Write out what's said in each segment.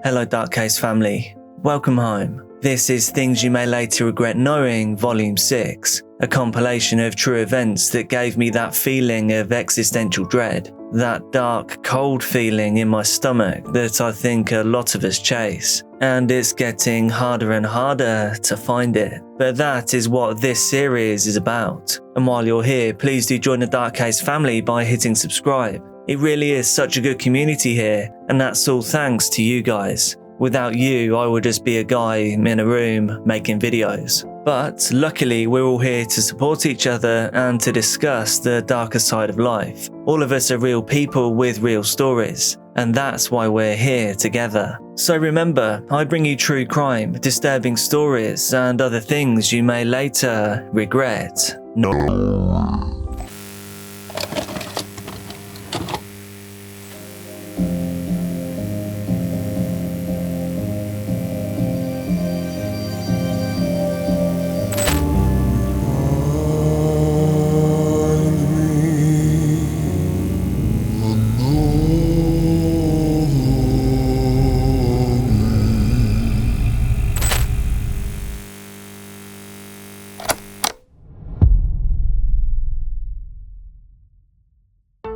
Hello Dark Case family, welcome home. This is Things You May Later Regret Knowing Volume 6, a compilation of true events that gave me that feeling of existential dread, that dark, cold feeling in my stomach that I think a lot of us chase, and it's getting harder and harder to find it. But that is what this series is about. And while you're here, please do join the Dark Case family by hitting subscribe. It really is such a good community here, and that's all thanks to you guys. Without you, I would just be a guy in a room making videos. But luckily, we're all here to support each other and to discuss the darker side of life. All of us are real people with real stories, and that's why we're here together. So remember, I bring you true crime, disturbing stories, and other things you may later regret.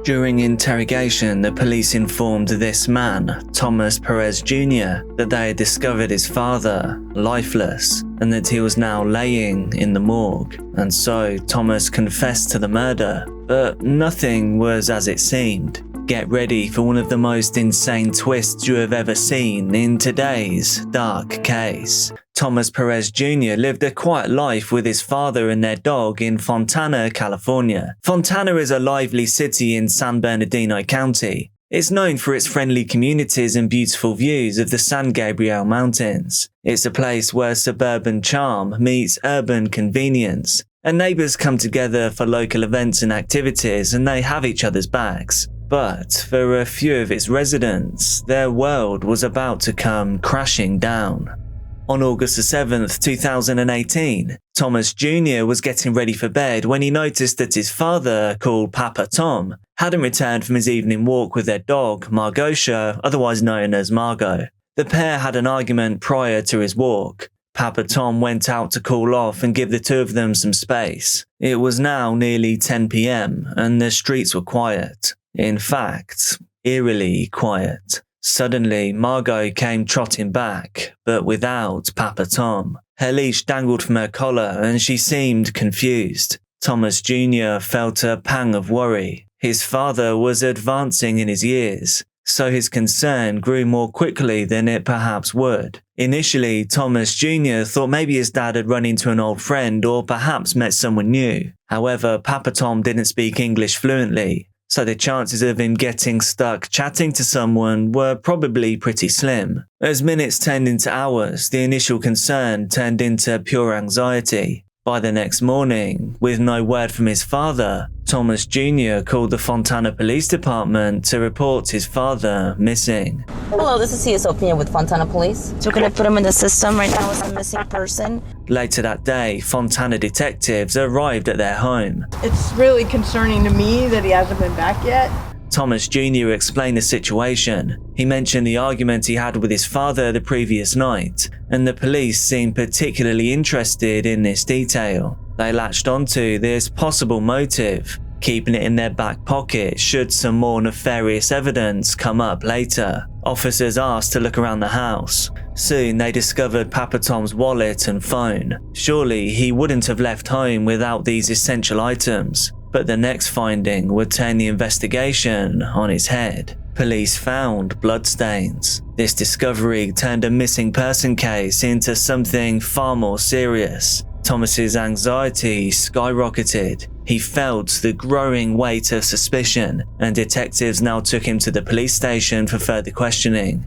During interrogation, the police informed this man, Thomas Perez Jr., that they had discovered his father, lifeless, and that he was now laying in the morgue. And so Thomas confessed to the murder, but nothing was as it seemed. Get ready for one of the most insane twists you have ever seen in today's Dark Case. Thomas Perez Jr. lived a quiet life with his father and their dog in Fontana, California. Fontana is a lively city in San Bernardino County. It's known for its friendly communities and beautiful views of the San Gabriel Mountains. It's a place where suburban charm meets urban convenience, and neighbors come together for local events and activities, and they have each other's backs. But for a few of its residents, their world was about to come crashing down. On August 7th, 2018, Thomas Jr. was getting ready for bed when he noticed that his father, called Papa Tom, hadn't returned from his evening walk with their dog, Margosha, otherwise known as Margot. The pair had an argument prior to his walk. Papa Tom went out to cool off and give the two of them some space. It was now nearly 10 p.m. and the streets were quiet. In fact, eerily quiet. Suddenly, Margot came trotting back, but without Papa Tom. Her leash dangled from her collar and she seemed confused. Thomas Jr. felt a pang of worry. His father was advancing in his years, so his concern grew more quickly than it perhaps would. Initially, Thomas Jr. thought maybe his dad had run into an old friend or perhaps met someone new. However, Papa Tom didn't speak English fluently, so the chances of him getting stuck chatting to someone were probably pretty slim. As minutes turned into hours, the initial concern turned into pure anxiety. By the next morning, with no word from his father, Thomas Jr. called the Fontana Police Department to report his father missing. Hello, this is CSOP with Fontana Police. So we're going to put him in the system right now as a missing person. Later that day, Fontana detectives arrived at their home. It's really concerning to me that he hasn't been back yet. Thomas Jr. explained the situation. He mentioned the argument he had with his father the previous night, and the police seemed particularly interested in this detail. They latched onto this possible motive, keeping it in their back pocket should some more nefarious evidence come up later. Officers asked to look around the house. Soon they discovered Papa Tom's wallet and phone. Surely he wouldn't have left home without these essential items. But the next finding would turn the investigation on its head. Police found bloodstains. This discovery turned a missing person case into something far more serious. Thomas's anxiety skyrocketed. He felt the growing weight of suspicion, and detectives now took him to the police station for further questioning.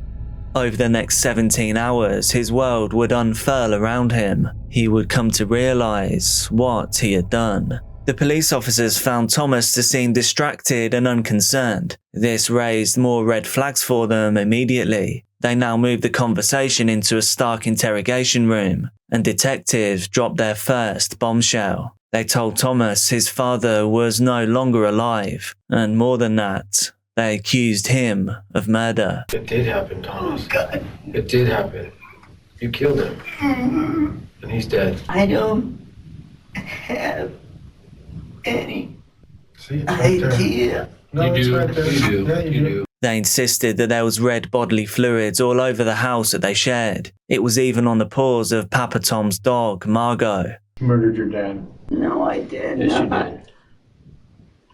Over the next 17 hours, his world would unfurl around him. He would come to realize what he had done. The police officers found Thomas to seem distracted and unconcerned. This raised more red flags for them immediately. They now moved the conversation into a stark interrogation room, and detectives dropped their first bombshell. They told Thomas his father was no longer alive, and more than that, they accused him of murder. It did happen, Thomas. Oh, God. It did happen. You killed him. And he's dead. I don't have any idea. No, you do. Right there. You do. Yeah, you do. They insisted that there was red bodily fluids all over the house that they shared. It was even on the paws of Papa Tom's dog, Margot. Murdered your dad. No, I did Yes, not. you did.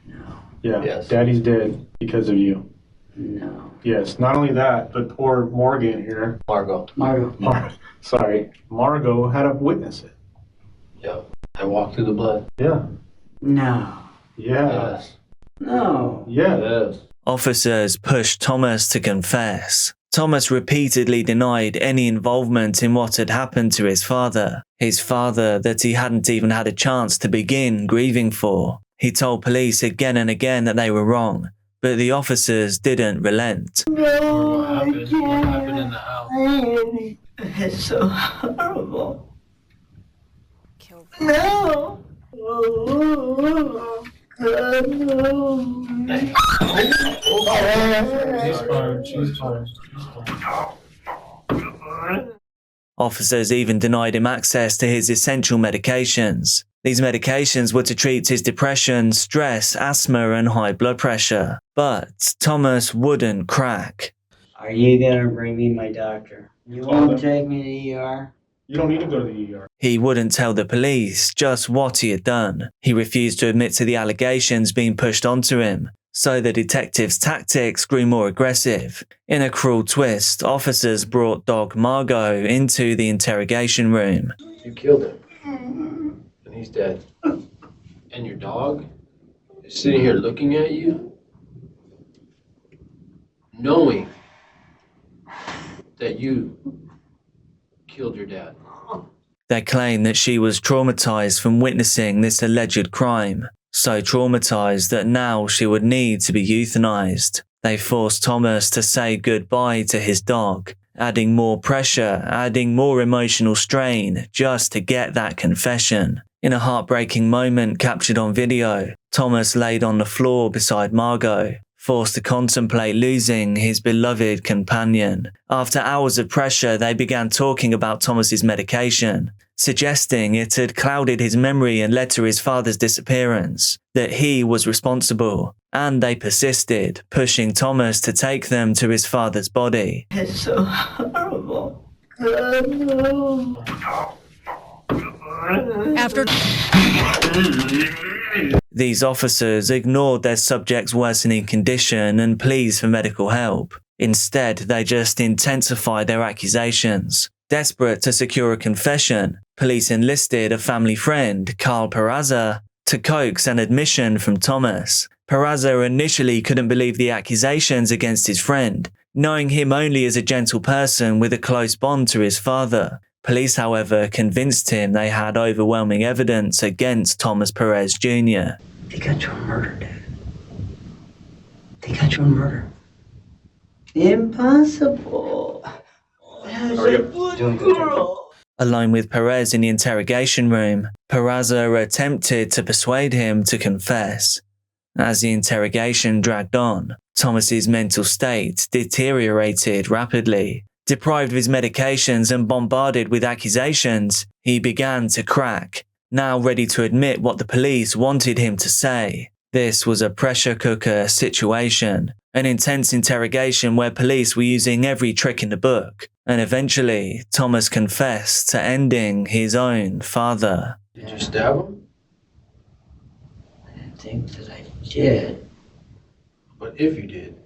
No. Yeah, Yes. Daddy's dead because of you. No. Yes, not only that, but poor Morgan here. Margot. Margot had to witness it. Yeah. I walked through the blood. Yeah. No. Yeah. Yes. No. Yeah. Yes. Officers pushed Thomas to confess. Thomas repeatedly denied any involvement in what had happened to his father that he hadn't even had a chance to begin grieving for. He told police again and again that they were wrong, but the officers didn't relent. No. What happened? What happened in the house? It's so horrible. Killed. No. Oh, God, no. She's fine. She's fine. Officers even denied him access to his essential medications. These medications were to treat his depression, stress, asthma, and high blood pressure. But Thomas wouldn't crack. Are you gonna bring me my doctor? You won't take me to the ER? You don't need to go to the ER. He wouldn't tell the police just what he had done. He refused to admit to the allegations being pushed onto him, so the detective's tactics grew more aggressive. In a cruel twist, officers brought dog Margot into the interrogation room. You killed him. And he's dead. And your dog is sitting here looking at you, knowing that you killed your dad. They claimed that she was traumatized from witnessing this alleged crime, so traumatized that now she would need to be euthanized. They forced Thomas to say goodbye to his dog, adding more pressure, adding more emotional strain just to get that confession. In a heartbreaking moment captured on video, Thomas laid on the floor beside Margot, forced to contemplate losing his beloved companion. After hours of pressure, they began talking about Thomas's medication, suggesting it had clouded his memory and led to his father's disappearance, that he was responsible, and they persisted, pushing Thomas to take them to his father's body. It's so horrible. God, no. After These officers ignored their subject's worsening condition and pleas for medical help. Instead, they just intensified their accusations. Desperate to secure a confession, police enlisted a family friend, Carl Peraza, to coax an admission from Thomas. Peraza initially couldn't believe the accusations against his friend, knowing him only as a gentle person with a close bond to his father. Police, however, convinced him they had overwhelming evidence against Thomas Perez Jr. They got you on murder, Dad. They got you on murder. Impossible. As a good girl. Alone with Perez in the interrogation room, Peraza attempted to persuade him to confess. As the interrogation dragged on, Thomas's mental state deteriorated rapidly. Deprived of his medications and bombarded with accusations, he began to crack, now ready to admit what the police wanted him to say. This was a pressure cooker situation, an intense interrogation where police were using every trick in the book, and eventually Thomas confessed to ending his own father. Did you stab him? I didn't think that I did. But if you did,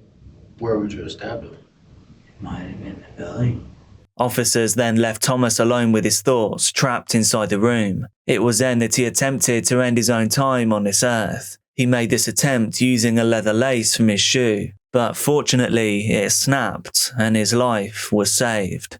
where would you have stabbed him? Might have been the belly. Officers then left Thomas alone with his thoughts, trapped inside the room. It was then that he attempted to end his own time on this earth. He made this attempt using a leather lace from his shoe, but fortunately it snapped and his life was saved.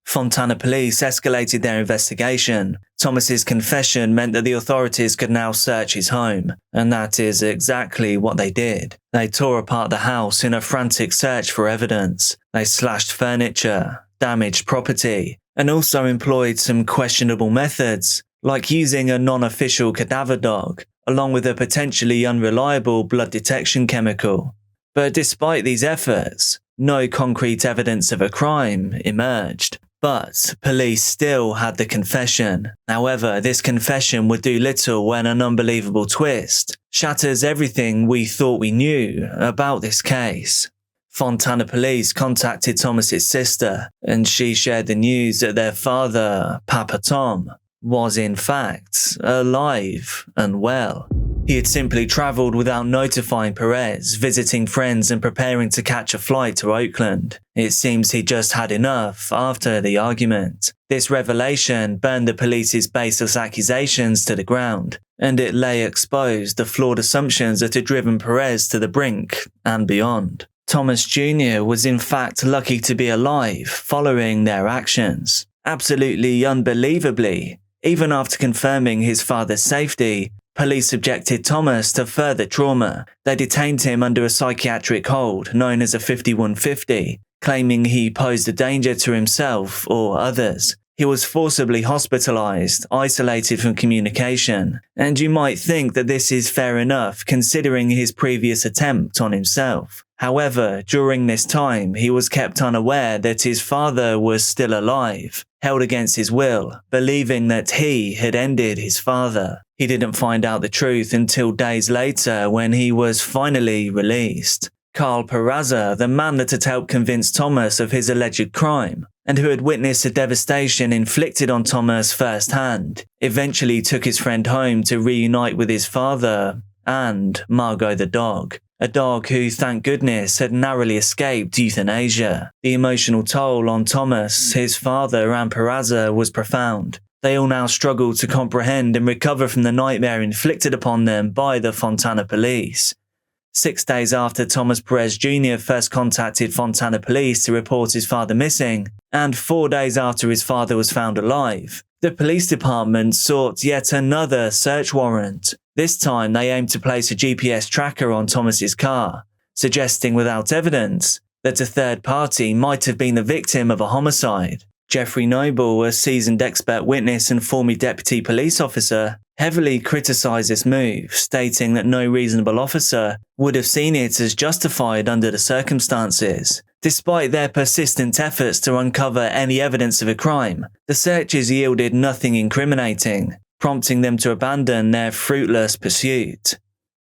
Fontana police escalated their investigation. Thomas's confession meant that the authorities could now search his home, and that is exactly what they did. They tore apart the house in a frantic search for evidence. They slashed furniture, damaged property, and also employed some questionable methods, like using a non-official cadaver dog, along with a potentially unreliable blood detection chemical. But despite these efforts, no concrete evidence of a crime emerged. But police still had the confession. However, this confession would do little when an unbelievable twist shatters everything we thought we knew about this case. Fontana police contacted Thomas's sister, and she shared the news that their father, Papa Tom, was in fact alive and well. He had simply travelled without notifying Perez, visiting friends and preparing to catch a flight to Oakland. It seems he just had enough after the argument. This revelation burned the police's baseless accusations to the ground, and it lay exposed the flawed assumptions that had driven Perez to the brink and beyond. Thomas Jr. was in fact lucky to be alive following their actions. Absolutely unbelievably, even after confirming his father's safety, police subjected Thomas to further trauma. They detained him under a psychiatric hold known as a 5150, claiming he posed a danger to himself or others. He was forcibly hospitalized, isolated from communication, and you might think that this is fair enough considering his previous attempt on himself. However, during this time, he was kept unaware that his father was still alive, held against his will, believing that he had ended his father. He didn't find out the truth until days later when he was finally released. Carl Peraza, the man that had helped convince Thomas of his alleged crime, and who had witnessed the devastation inflicted on Thomas firsthand, eventually took his friend home to reunite with his father and Margot the dog. A dog who, thank goodness, had narrowly escaped euthanasia. The emotional toll on Thomas, his father and Peraza was profound. They all now struggled to comprehend and recover from the nightmare inflicted upon them by the Fontana police. 6 days after Thomas Perez Jr. first contacted Fontana police to report his father missing, and 4 days after his father was found alive, the police department sought yet another search warrant. This time they aimed to place a GPS tracker on Thomas's car, suggesting without evidence that a third party might have been the victim of a homicide. Jeffrey Noble, a seasoned expert witness and former deputy police officer, heavily criticised this move, stating that no reasonable officer would have seen it as justified under the circumstances. Despite their persistent efforts to uncover any evidence of a crime, the searches yielded nothing incriminating, prompting them to abandon their fruitless pursuit.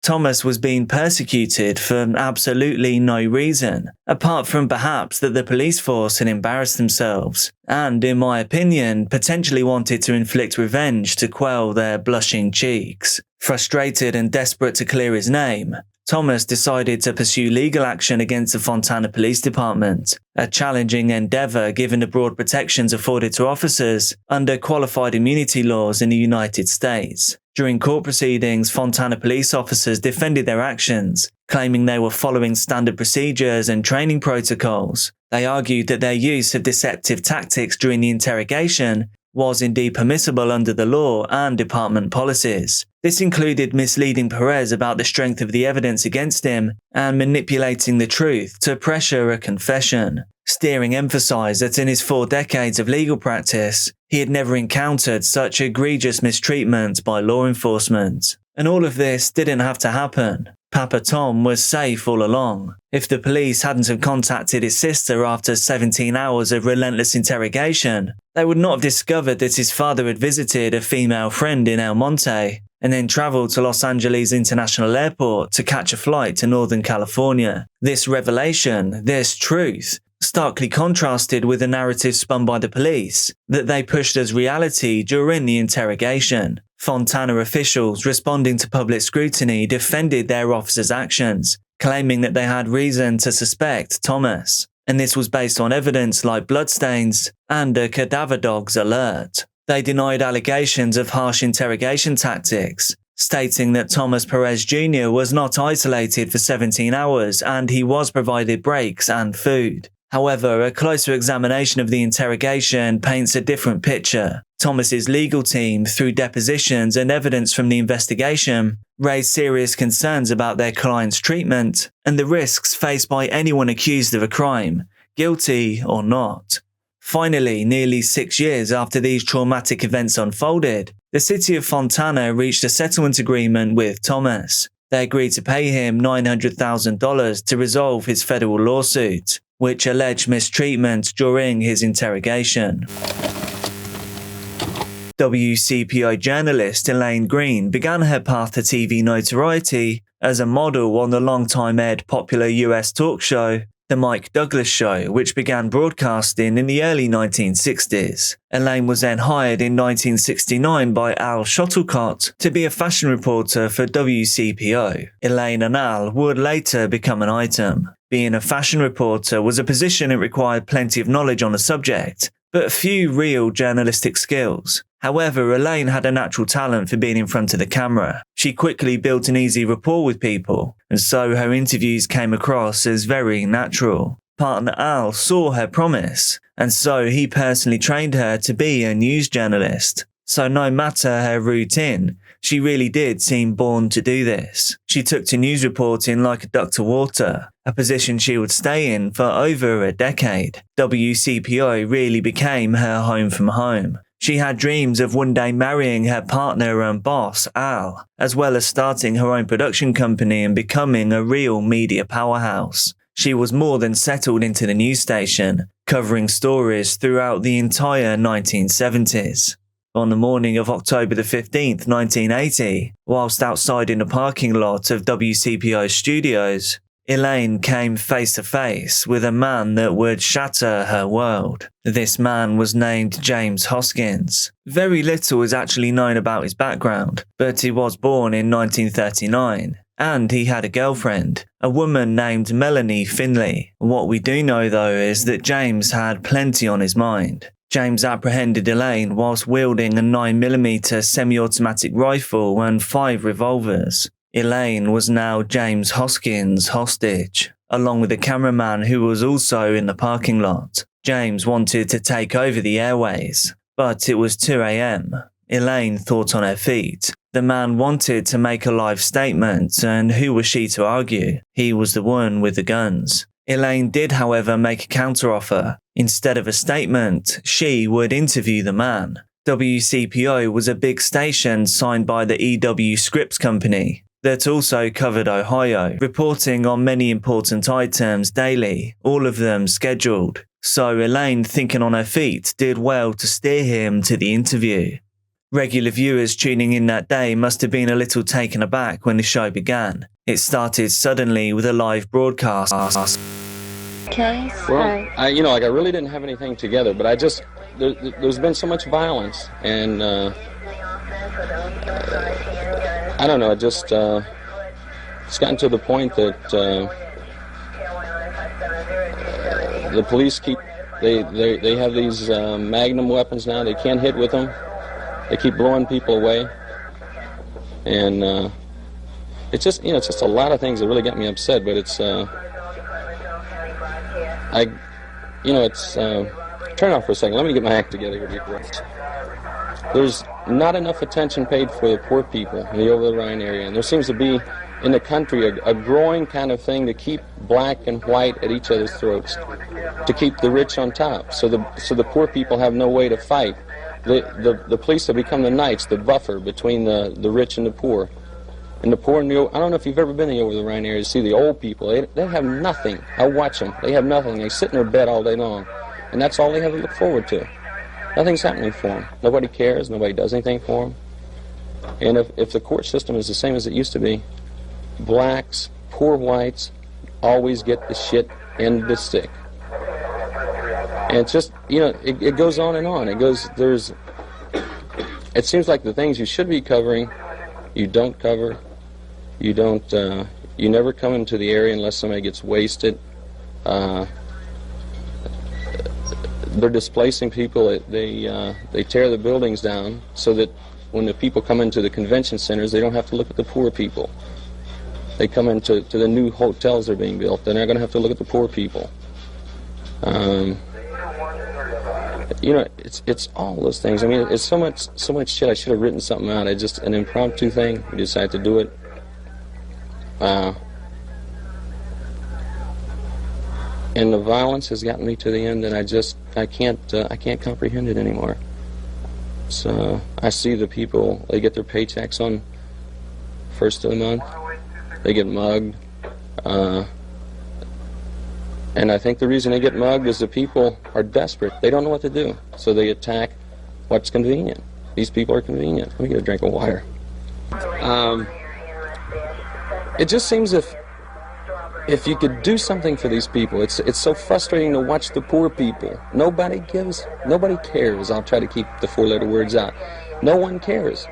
Thomas was being persecuted for absolutely no reason, apart from perhaps that the police force had embarrassed themselves, and, in my opinion, potentially wanted to inflict revenge to quell their blushing cheeks. Frustrated and desperate to clear his name, Thomas decided to pursue legal action against the Fontana Police Department, a challenging endeavour given the broad protections afforded to officers under qualified immunity laws in the United States. During court proceedings, Fontana police officers defended their actions, claiming they were following standard procedures and training protocols. They argued that their use of deceptive tactics during the interrogation was indeed permissible under the law and department policies. This included misleading Perez about the strength of the evidence against him and manipulating the truth to pressure a confession. Steering emphasized that in his 4 decades of legal practice, he had never encountered such egregious mistreatment by law enforcement. And all of this didn't have to happen. Papa Tom was safe all along. If the police hadn't have contacted his sister after 17 hours of relentless interrogation, they would not have discovered that his father had visited a female friend in El Monte and then travelled to Los Angeles International Airport to catch a flight to Northern California. This revelation, this truth, starkly contrasted with the narrative spun by the police that they pushed as reality during the interrogation. Fontana officials responding to public scrutiny defended their officers' actions, claiming that they had reason to suspect Thomas, and this was based on evidence like bloodstains and a cadaver dog's alert. They denied allegations of harsh interrogation tactics, stating that Thomas Perez Jr. was not isolated for 17 hours and he was provided breaks and food. However, a closer examination of the interrogation paints a different picture. Thomas's legal team, through depositions and evidence from the investigation, raised serious concerns about their client's treatment and the risks faced by anyone accused of a crime, guilty or not. Finally, nearly 6 years after these traumatic events unfolded, the city of Fontana reached a settlement agreement with Thomas. They agreed to pay him $900,000 to resolve his federal lawsuit, which alleged mistreatment during his interrogation. WCPO journalist Elaine Green began her path to TV notoriety as a model on the long-time aired popular US talk show, The Mike Douglas Show, which began broadcasting in the early 1960s. Elaine was then hired in 1969 by Al Shuttlecott to be a fashion reporter for WCPO. Elaine and Al would later become an item. Being a fashion reporter was a position that required plenty of knowledge on the subject, but few real journalistic skills. However, Elaine had a natural talent for being in front of the camera. She quickly built an easy rapport with people, and so her interviews came across as very natural. Partner Al saw her promise, and so he personally trained her to be a news journalist. So no matter her routine, she really did seem born to do this. She took to news reporting like a duck to water, a position she would stay in for over a decade. WCPO really became her home from home. She had dreams of one day marrying her partner and boss, Al, as well as starting her own production company and becoming a real media powerhouse. She was more than settled into the news station, covering stories throughout the entire 1970s. On the morning of October the 15th, 1980, whilst outside in the parking lot of WCPO studios, Elaine came face to face with a man that would shatter her world. This man was named James Hoskins. Very little is actually known about his background, but he was born in 1939, and he had a girlfriend, a woman named Melanie Finley. What we do know though is that James had plenty on his mind. James apprehended Elaine whilst wielding a 9mm semi-automatic rifle and 5 revolvers. Elaine was now James Hoskins' hostage, along with the cameraman who was also in the parking lot. James wanted to take over the airways, but it was 2 a.m. Elaine thought on her feet. The man wanted to make a live statement, and who was she to argue? He was the one with the guns. Elaine did, however, make a counteroffer. Instead of a statement, she would interview the man. WCPO was a big station signed by the EW Scripps Company that also covered Ohio, reporting on many important items daily, all of them scheduled. So Elaine, thinking on her feet, did well to steer him to the interview. Regular viewers tuning in that day must have been a little taken aback when the show began. It started suddenly with a live broadcast. Case? Well, I really didn't have anything together, but there's been so much violence, and I don't know, it's gotten to the point that the police they have these magnum weapons now. They can't hit with them. They keep blowing people away, and it's just a lot of things that really got me upset. But turn off for a second. Let me get my act together here before. There's not enough attention paid for the poor people in the over the Rhine area, and there seems to be in the country a growing kind of thing to keep black and white at each other's throats, to keep the rich on top, so the poor people have no way to fight. The police have become the knights, the buffer between the rich and the poor. And the poor, I don't know if you've ever been in the over the Rhine area to see the old people. They have nothing. I watch them. They have nothing. They sit in their bed all day long, and that's all they have to look forward to. Nothing's happening for them. Nobody cares. Nobody does anything for them. And if the court system is the same as it used to be, blacks, poor whites, always get the shit end of the stick. And it's just, it goes on and on. It seems like the things you should be covering, you don't cover. You never come into the area unless somebody gets wasted. They're displacing people. They tear the buildings down so that when the people come into the convention centers, they don't have to look at the poor people. They come into the new hotels that are being built. They're not going to have to look at the poor people. It's all those things. I mean, it's so much shit. I should have written something out. It's just an impromptu thing. We decided to do it. And the violence has gotten me to the end, and I can't comprehend it anymore. So I see the people, they get their paychecks on first of the month, They get mugged. And I think the reason they get mugged is the people are desperate. They don't know what to do. So they attack what's convenient. These people are convenient. Let me get a drink of water. It just seems if you could do something for these people, it's so frustrating to watch the poor people. Nobody cares. I'll try to keep the four-letter words out. No one cares.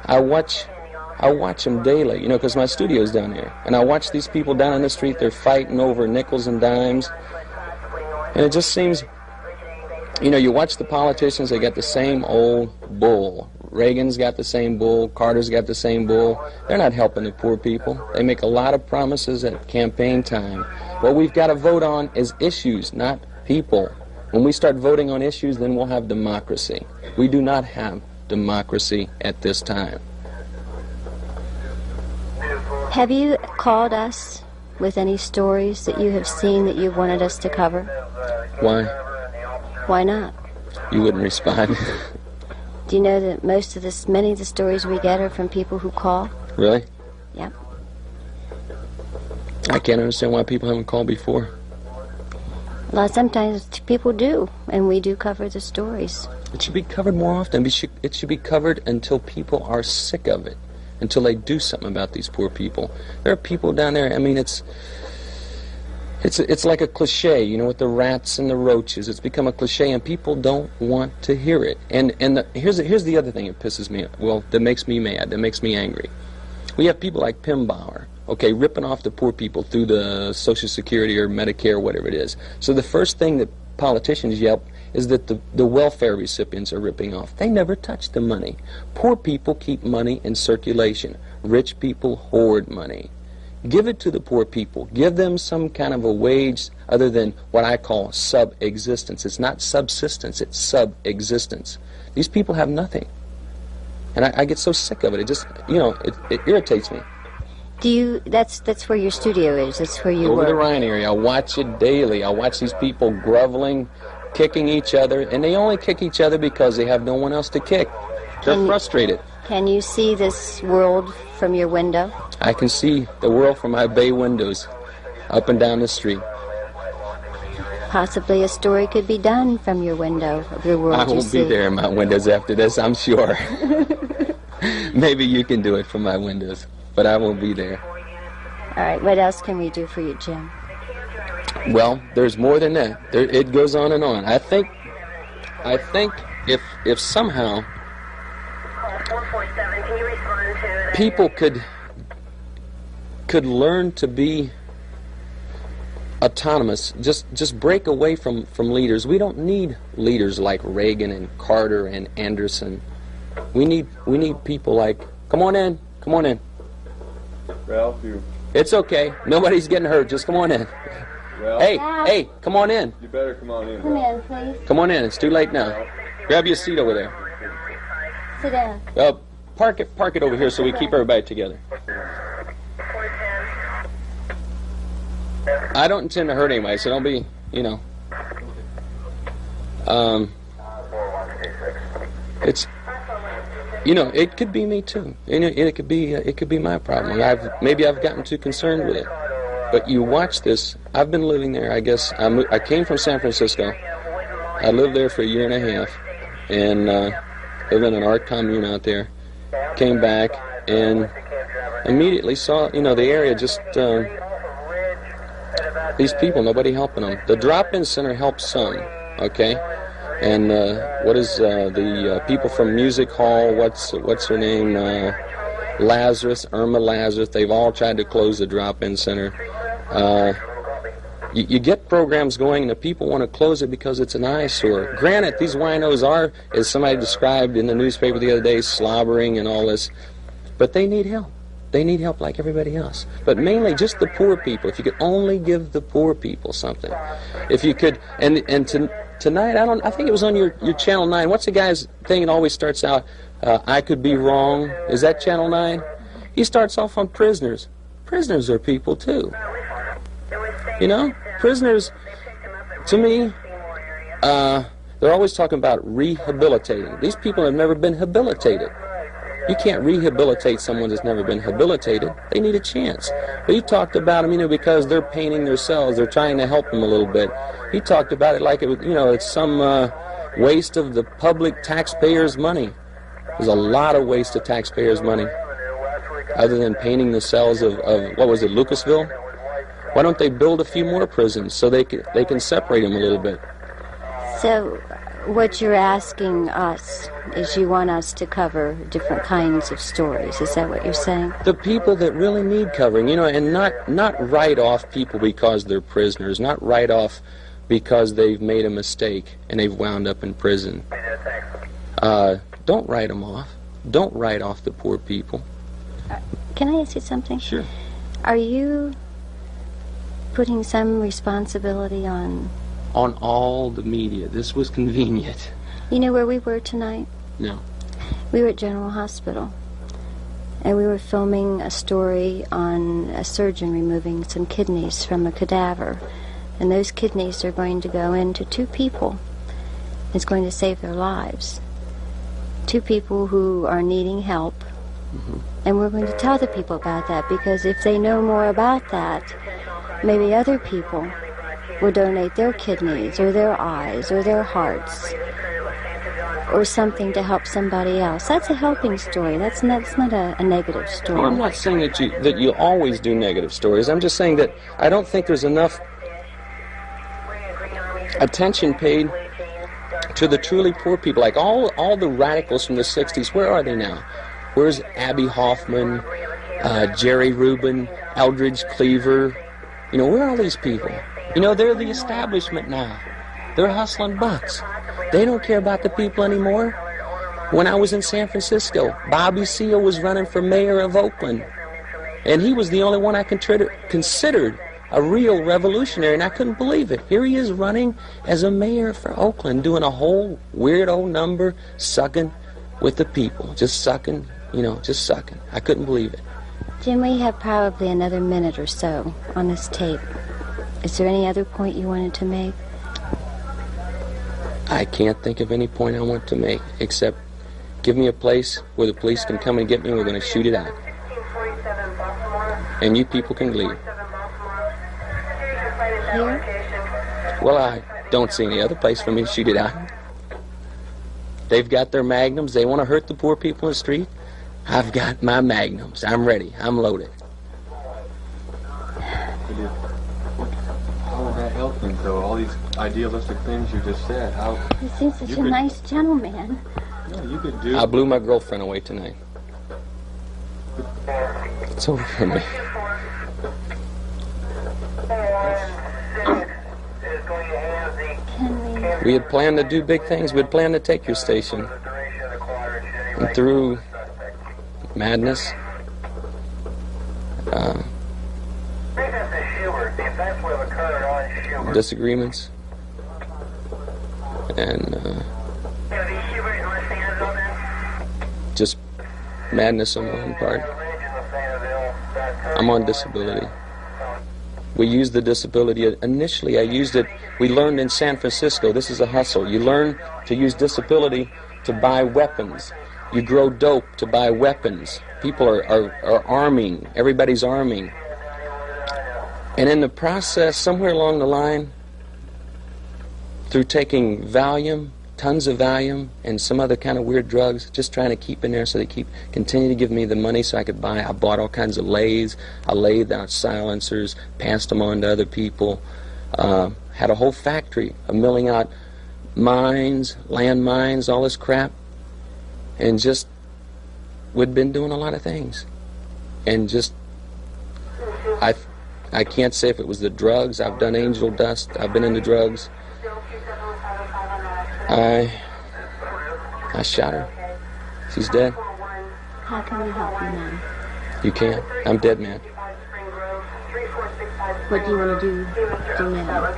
I watch them daily, you know, because my studio's down here. And I watch these people down on the street. They're fighting over nickels and dimes. And it just seems, you know, you watch the politicians, they got the same old bull. Reagan's got the same bull. Carter's got the same bull. They're not helping the poor people. They make a lot of promises at campaign time. What we've got to vote on is issues, not people. When we start voting on issues, then we'll have democracy. We do not have democracy at this time. Have you called us with any stories that you have seen that you wanted us to cover? Why? Why not? You wouldn't respond. Do you know that many of the stories we get are from people who call? Really? Yep. I can't understand why people haven't called before. Well, sometimes people do, and we do cover the stories. It should be covered more often. It should be covered until people are sick of it, until they do something about these poor people. There are people down there, I mean, it's like a cliche, you know, with the rats and the roaches. It's become a cliche, and people don't want to hear it. And here's the other thing that pisses me, well, that makes me mad, that makes me angry. We have people like Pimbauer, okay, ripping off the poor people through the Social Security or Medicare or whatever it is. So the first thing that politicians yelp is that the welfare recipients are ripping off. They never touch the money. Poor people keep money in circulation. Rich people hoard money. Give it to the poor people. Give them some kind of a wage other than what I call sub-existence. It's not subsistence, it's sub-existence. These people have nothing. And I get so sick of it. It just, you know, it irritates me. That's where your studio is. That's where you Over work. the Rhine area. I watch it daily. I watch these people groveling, kicking each other, and they only kick each other because they have no one else to kick. They're frustrated. Can you see this world from your window? I can see the world from my bay windows, up and down the street. Possibly a story could be done from your window of your world. I won't be there in my windows after this, I'm sure. Maybe you can do it from my windows, but I won't be there. All right, what else can we do for you, Jim? Well, there's more than that. It goes on and on. I think if somehow people could learn to be autonomous, just break away from leaders. We don't need leaders like Reagan and Carter and Anderson. We need people like, come on in. Ralph, you. It's okay. Nobody's getting hurt. Just come on in. Ralph, Hey, come on in. you better come on in. Come in, please. Come on in. It's too late now. Grab your seat over there. Sit down. Park it over here so we keep everybody together. I don't intend to hurt anybody, so don't be, you know. It's, you know, it could be me too. It could be my problem. Maybe I've gotten too concerned with it. But you watch this. I've been living there. I guess I came from San Francisco. I lived there for a year and a half, and lived in an art commune out there. Came back and immediately saw, you know, the area just. These people, nobody helping them. The drop-in center helps some, okay? And what is the people from Music Hall? What's her name? Irma Lazarus. They've all tried to close the drop-in center. You get programs going, and the people want to close it because it's an eyesore. Granted, these winos are, as somebody described in the newspaper the other day, slobbering and all this, but they need help. They need help like everybody else. But mainly just the poor people. If you could only give the poor people something. If you could, tonight, I think it was on your Channel 9. What's the guy's thing that always starts out, I could be wrong? Is that Channel 9? He starts off on prisoners. Prisoners are people too. You know? Prisoners, to me, they're always talking about rehabilitating. These people have never been habilitated. You can't rehabilitate someone that's never been habilitated. They need a chance. But he talked about them, because they're painting their cells, they're trying to help them a little bit. He talked about it like it was, it's some waste of the public taxpayers' money. There's a lot of waste of taxpayers' money. Other than painting the cells of what was it, Lucasville? Why don't they build a few more prisons so they can separate them a little bit? So what you're asking us is you want us to cover different kinds of stories. Is that what you're saying? The people that really need covering, and not write off people because they're prisoners, not write off because they've made a mistake and they've wound up in prison. Don't write them off. Don't write off the poor people. Can I ask you something? Sure. Are you putting some responsibility on all the media? This was convenient. You know where we were tonight? No. We were at General Hospital, and we were filming a story on a surgeon removing some kidneys from a cadaver, and those kidneys are going to go into 2 people. It's going to save their lives. 2 people who are needing help. Mm-hmm. And we're going to tell the people about that, because if they know more about that, maybe other people will donate their kidneys or their eyes or their hearts or something to help somebody else. That's a helping story. That's not a negative story. Well, I'm not saying that you always do negative stories. I'm just saying that I don't think there's enough attention paid to the truly poor people. Like all the radicals from the 60s, where are they now? Where's Abby Hoffman, Jerry Rubin, Eldridge Cleaver? Where are all these people? They're the establishment now. They're hustling bucks. They don't care about the people anymore. When I was in San Francisco, Bobby Seale was running for mayor of Oakland. And he was the only one I considered a real revolutionary, and I couldn't believe it. Here he is running as a mayor for Oakland, doing a whole weird old number, sucking with the people. Just sucking, just sucking. I couldn't believe it. Jim, we have probably another minute or so on this tape. Is there any other point you wanted to make? I can't think of any point I want to make, except give me a place where the police can come and get me and we're going to shoot it out. And you people can leave. Here? Well, I don't see any other place for me to shoot it out. They've got their magnums. They want to hurt the poor people in the street. I've got my magnums. I'm ready. I'm loaded. How would that help them, though? All these idealistic things you just said. How? He seems such a nice gentleman. No, you could do. I blew my girlfriend away tonight. It's over for me. We had planned to do big things. We had planned to take your station. And through madness, disagreements, and just madness on my own part. I'm on disability. We used the disability. Initially, I used it. We learned in San Francisco, this is a hustle. You learn to use disability to buy weapons. You grow dope to buy weapons. People are arming. Everybody's arming. And in the process, somewhere along the line, through taking Valium, tons of Valium, and some other kind of weird drugs, just trying to keep in there so they continue to give me the money so I could buy. I bought all kinds of lathes. I laid out silencers, passed them on to other people. Had a whole factory of milling out mines, landmines, all this crap. And just, we'd been doing a lot of things. And just, I can't say if it was the drugs. I've done angel dust. I've been into drugs. I shot her. She's dead. How can we help you now? You can't. I'm dead, man. What do you want to do now?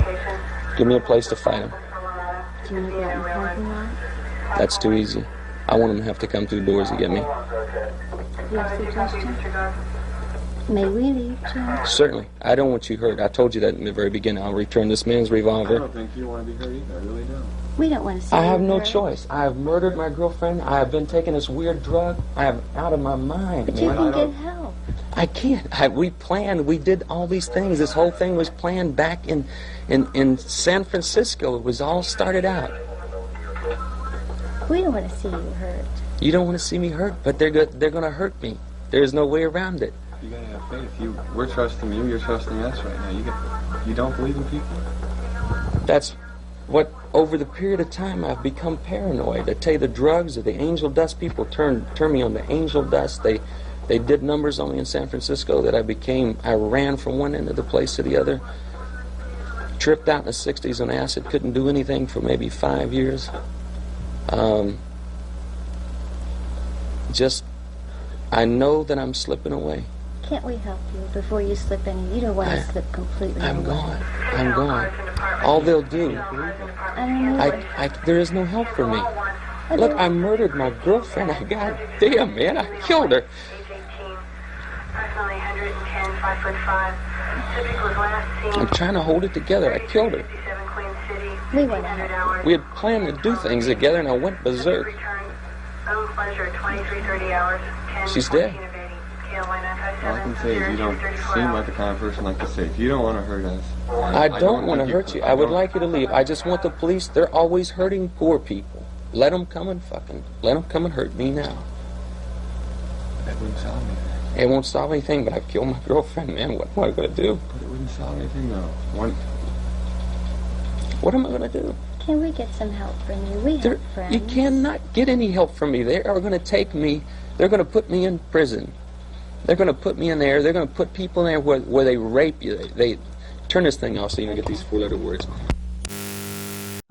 Give me a place to fight them. Do you want to go out in the parking lot? That's too easy. I want them to have to come through doors to get me. Do you have a suggestion? May we leave, Jim? Certainly. I don't want you hurt. I told you that in the very beginning. I'll return this man's revolver. I don't think you want to be hurt either. I really don't. We don't want to see I you have no hurt. choice. I have murdered my girlfriend. I have been taking this weird drug. I am out of my mind, But man. you can get help. I can't. We planned. We did all these things. This whole thing was planned back in San Francisco. It was all started out. We don't want to see you hurt. You don't want to see me hurt, but they're going to hurt me. There's no way around it. You gotta have faith. We're trusting you. You're trusting us right now. You don't believe in people? That's what, over the period of time, I've become paranoid. I tell you, the drugs or the angel dust people turn me on to angel dust. They did numbers on me in San Francisco that I ran from one end of the place to the other. Tripped out in the 60s on acid, couldn't do anything for maybe 5 years. I know that I'm slipping away. Can't we help you before you slip in? You don't want to slip completely I'm away. gone. I'm gone. All they'll do, I don't know. there is no help for me. Look, I murdered my girlfriend. God damn, man, I killed her. I'm trying to hold it together. I killed her. We want to help We had planned to do things together, and I went berserk. She's dead. All I can say is you don't seem like the kind of person like to say, if you don't want to hurt us. I don't want to hurt you. I would like you to leave. I just want the police. They're always hurting poor people. Let them come and hurt me now. That wouldn't solve anything. It won't solve anything, but I've killed my girlfriend, man. What am I going to do? But it wouldn't solve anything, though. What am I going to do? Can we get some help from you? We have friends. You cannot get any help from me. They are going to take me. They're going to put me in prison. They're going to put me in there. They're going to put people in there where they rape you. They turn this thing off so you don't get these four-letter words.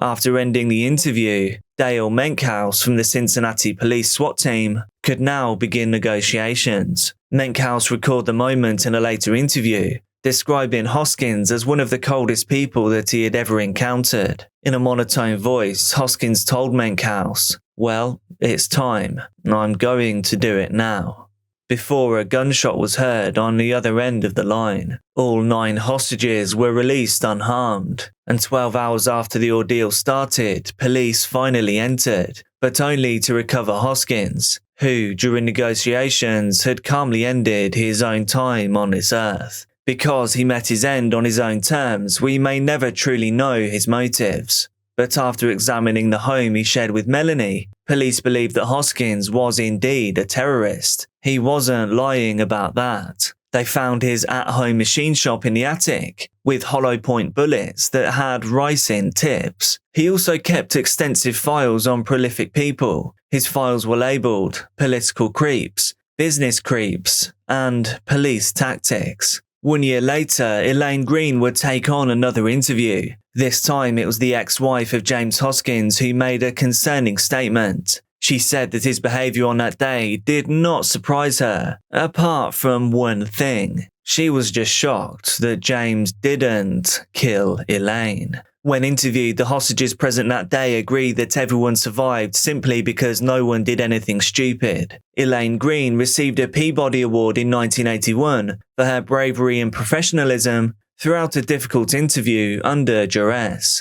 After ending the interview, Dale Menkhaus from the Cincinnati Police SWAT team could now begin negotiations. Menkhaus recalled the moment in a later interview, describing Hoskins as one of the coldest people that he had ever encountered. In a monotone voice, Hoskins told Menkhaus, "Well, it's time. I'm going to do it now." Before a gunshot was heard on the other end of the line, all 9 hostages were released unharmed, and 12 hours after the ordeal started, police finally entered, but only to recover Hoskins, who, during negotiations, had calmly ended his own time on this earth. Because he met his end on his own terms, we may never truly know his motives. But after examining the home he shared with Melanie, police believed that Hoskins was indeed a terrorist. He wasn't lying about that. They found his at-home machine shop in the attic, with hollow point bullets that had ricin tips. He also kept extensive files on prolific people. His files were labelled political creeps, business creeps, and police tactics. 1 year later, Elaine Green would take on another interview. This time it was the ex-wife of James Hoskins who made a concerning statement. She said that his behaviour on that day did not surprise her, apart from one thing. She was just shocked that James didn't kill Elaine. When interviewed, the hostages present that day agreed that everyone survived simply because no one did anything stupid. Elaine Green received a Peabody Award in 1981 for her bravery and professionalism throughout a difficult interview under duress.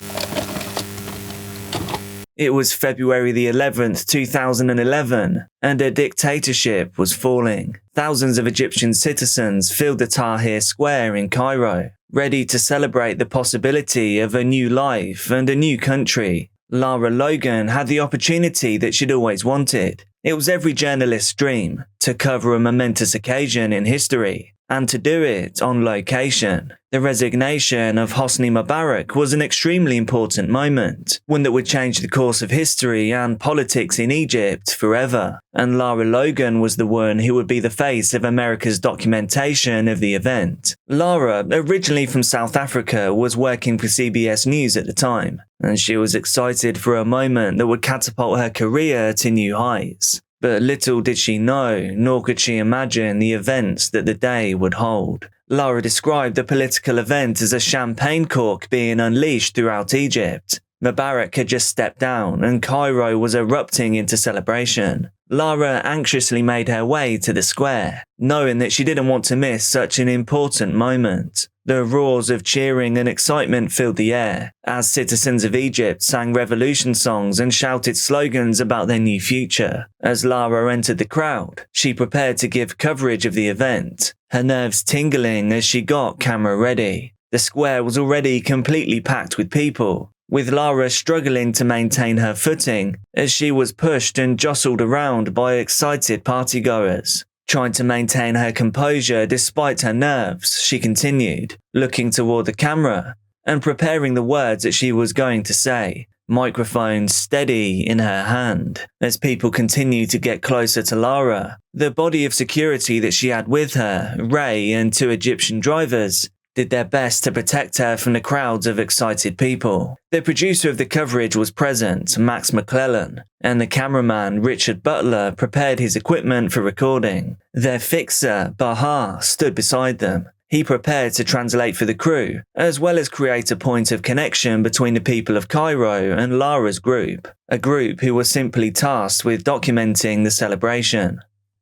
It was February the 11th, 2011, and a dictatorship was falling. Thousands of Egyptian citizens filled the Tahrir Square in Cairo, ready to celebrate the possibility of a new life and a new country. Lara Logan had the opportunity that she'd always wanted. It was every journalist's dream to cover a momentous occasion in history, and to do it on location. The resignation of Hosni Mubarak was an extremely important moment, one that would change the course of history and politics in Egypt forever. And Lara Logan was the one who would be the face of America's documentation of the event. Lara, originally from South Africa, was working for CBS News at the time, and she was excited for a moment that would catapult her career to new heights. But little did she know, nor could she imagine the events that the day would hold. Lara described the political event as a champagne cork being unleashed throughout Egypt. Mubarak had just stepped down and Cairo was erupting into celebration. Lara anxiously made her way to the square, knowing that she didn't want to miss such an important moment. The roars of cheering and excitement filled the air as citizens of Egypt sang revolution songs and shouted slogans about their new future. As Lara entered the crowd, she prepared to give coverage of the event, her nerves tingling as she got camera ready. The square was already completely packed with people, with Lara struggling to maintain her footing as she was pushed and jostled around by excited partygoers. Trying to maintain her composure despite her nerves, she continued, looking toward the camera and preparing the words that she was going to say, microphone steady in her hand. As people continued to get closer to Lara, the body of security that she had with her, Ray and 2 Egyptian drivers, did their best to protect her from the crowds of excited people. The producer of the coverage was present, Max McClellan, and the cameraman, Richard Butler, prepared his equipment for recording. Their fixer, Bahar, stood beside them. He prepared to translate for the crew, as well as create a point of connection between the people of Cairo and Lara's group, a group who was simply tasked with documenting the celebration.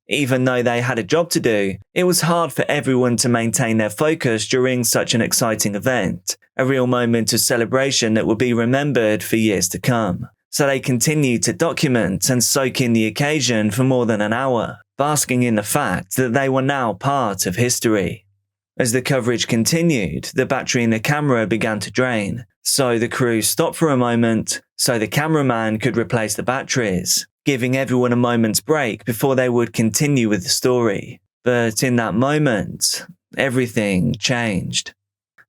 Even though they had a job to do, it was hard for everyone to maintain their focus during such an exciting event, a real moment of celebration that would be remembered for years to come. So they continued to document and soak in the occasion for more than an hour, basking in the fact that they were now part of history. As the coverage continued, the battery in the camera began to drain, so the crew stopped for a moment so the cameraman could replace the batteries, giving everyone a moment's break before they would continue with the story. But in that moment, everything changed.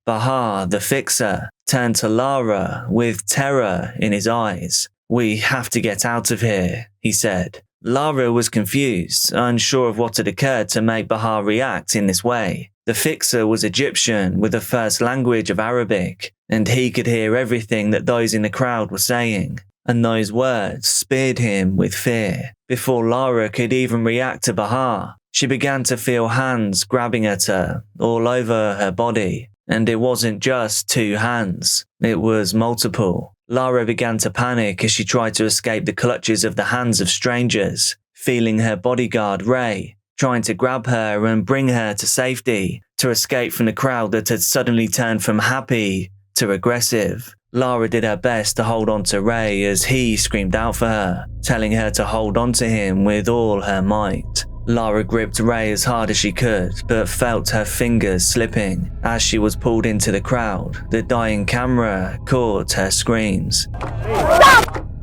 Bahar, the fixer, turned to Lara with terror in his eyes. "We have to get out of here," he said. Lara was confused, unsure of what had occurred to make Bahar react in this way. The fixer was Egyptian with a first language of Arabic, and he could hear everything that those in the crowd were saying. And those words speared him with fear. Before Lara could even react to Bahar, she began to feel hands grabbing at her all over her body. And it wasn't just 2 hands, it was multiple. Lara began to panic as she tried to escape the clutches of the hands of strangers, feeling her bodyguard Ray trying to grab her and bring her to safety, to escape from the crowd that had suddenly turned from happy to aggressive. Lara did her best to hold on to Ray as he screamed out for her, telling her to hold on to him with all her might. Lara gripped Ray as hard as she could, but felt her fingers slipping. As she was pulled into the crowd, the dying camera caught her screams.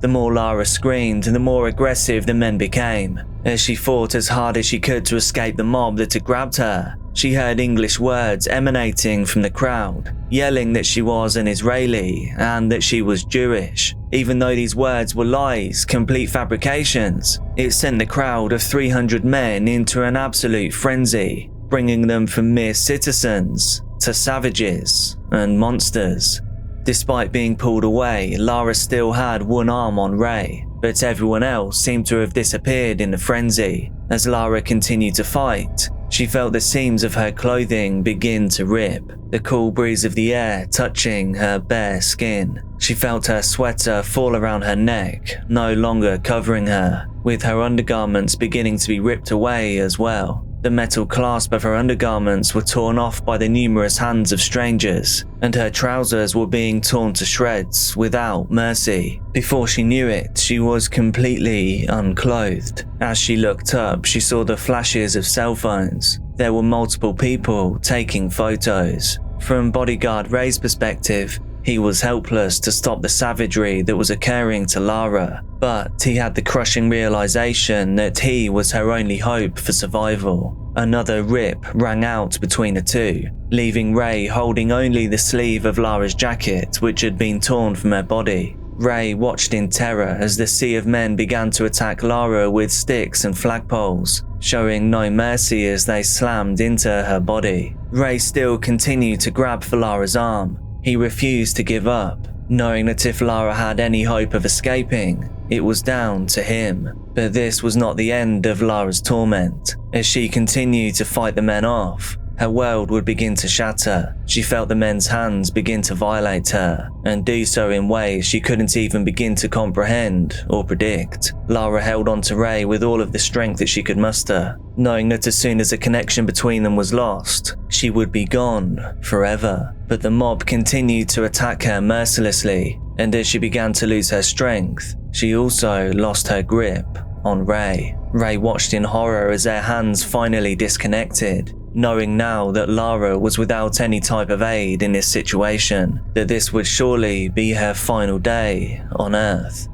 The more Lara screamed, the more aggressive the men became. As she fought as hard as she could to escape the mob that had grabbed her, she heard English words emanating from the crowd, yelling that she was an Israeli and that she was Jewish. Even though these words were lies, complete fabrications, it sent the crowd of 300 men into an absolute frenzy, bringing them from mere citizens to savages and monsters. Despite being pulled away, Lara still had one arm on Ray, but everyone else seemed to have disappeared in the frenzy. As Lara continued to fight, she felt the seams of her clothing begin to rip, the cool breeze of the air touching her bare skin. She felt her sweater fall around her neck, no longer covering her, with her undergarments beginning to be ripped away as well. The metal clasp of her undergarments were torn off by the numerous hands of strangers, and her trousers were being torn to shreds without mercy. Before she knew it, she was completely unclothed. As she looked up, she saw the flashes of cell phones. There were multiple people taking photos. From bodyguard Ray's perspective, he was helpless to stop the savagery that was occurring to Lara, but he had the crushing realization that he was her only hope for survival. Another rip rang out between the two, leaving Ray holding only the sleeve of Lara's jacket, which had been torn from her body. Ray watched in terror as the sea of men began to attack Lara with sticks and flagpoles, showing no mercy as they slammed into her body. Ray still continued to grab for Lara's arm. He refused to give up, knowing that if Lara had any hope of escaping, it was down to him. But this was not the end of Lara's torment. As she continued to fight the men off, Her world would begin to shatter. She felt the men's hands begin to violate her, and do so in ways she couldn't even begin to comprehend or predict. Lara held on to Ray with all of the strength that she could muster, knowing that as soon as a connection between them was lost, she would be gone forever. But the mob continued to attack her mercilessly, and as she began to lose her strength, she also lost her grip on Ray. Ray watched in horror as their hands finally disconnected, knowing now that Lara was without any type of aid in this situation, that this would surely be her final day on Earth.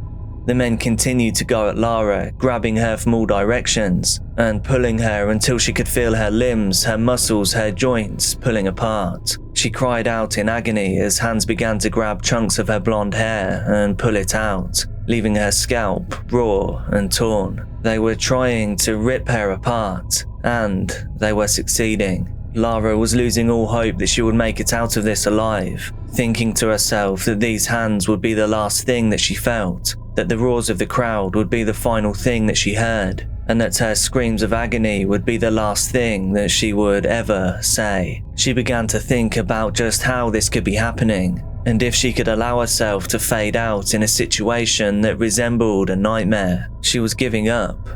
The men continued to go at Lara, grabbing her from all directions and pulling her until she could feel her limbs, her muscles, her joints pulling apart. She cried out in agony as hands began to grab chunks of her blonde hair and pull it out, leaving her scalp raw and torn. They were trying to rip her apart, and they were succeeding. Lara was losing all hope that she would make it out of this alive, thinking to herself that these hands would be the last thing that she felt, that the roars of the crowd would be the final thing that she heard, and that her screams of agony would be the last thing that she would ever say. She began to think about just how this could be happening, and if she could allow herself to fade out in a situation that resembled a nightmare. She was giving up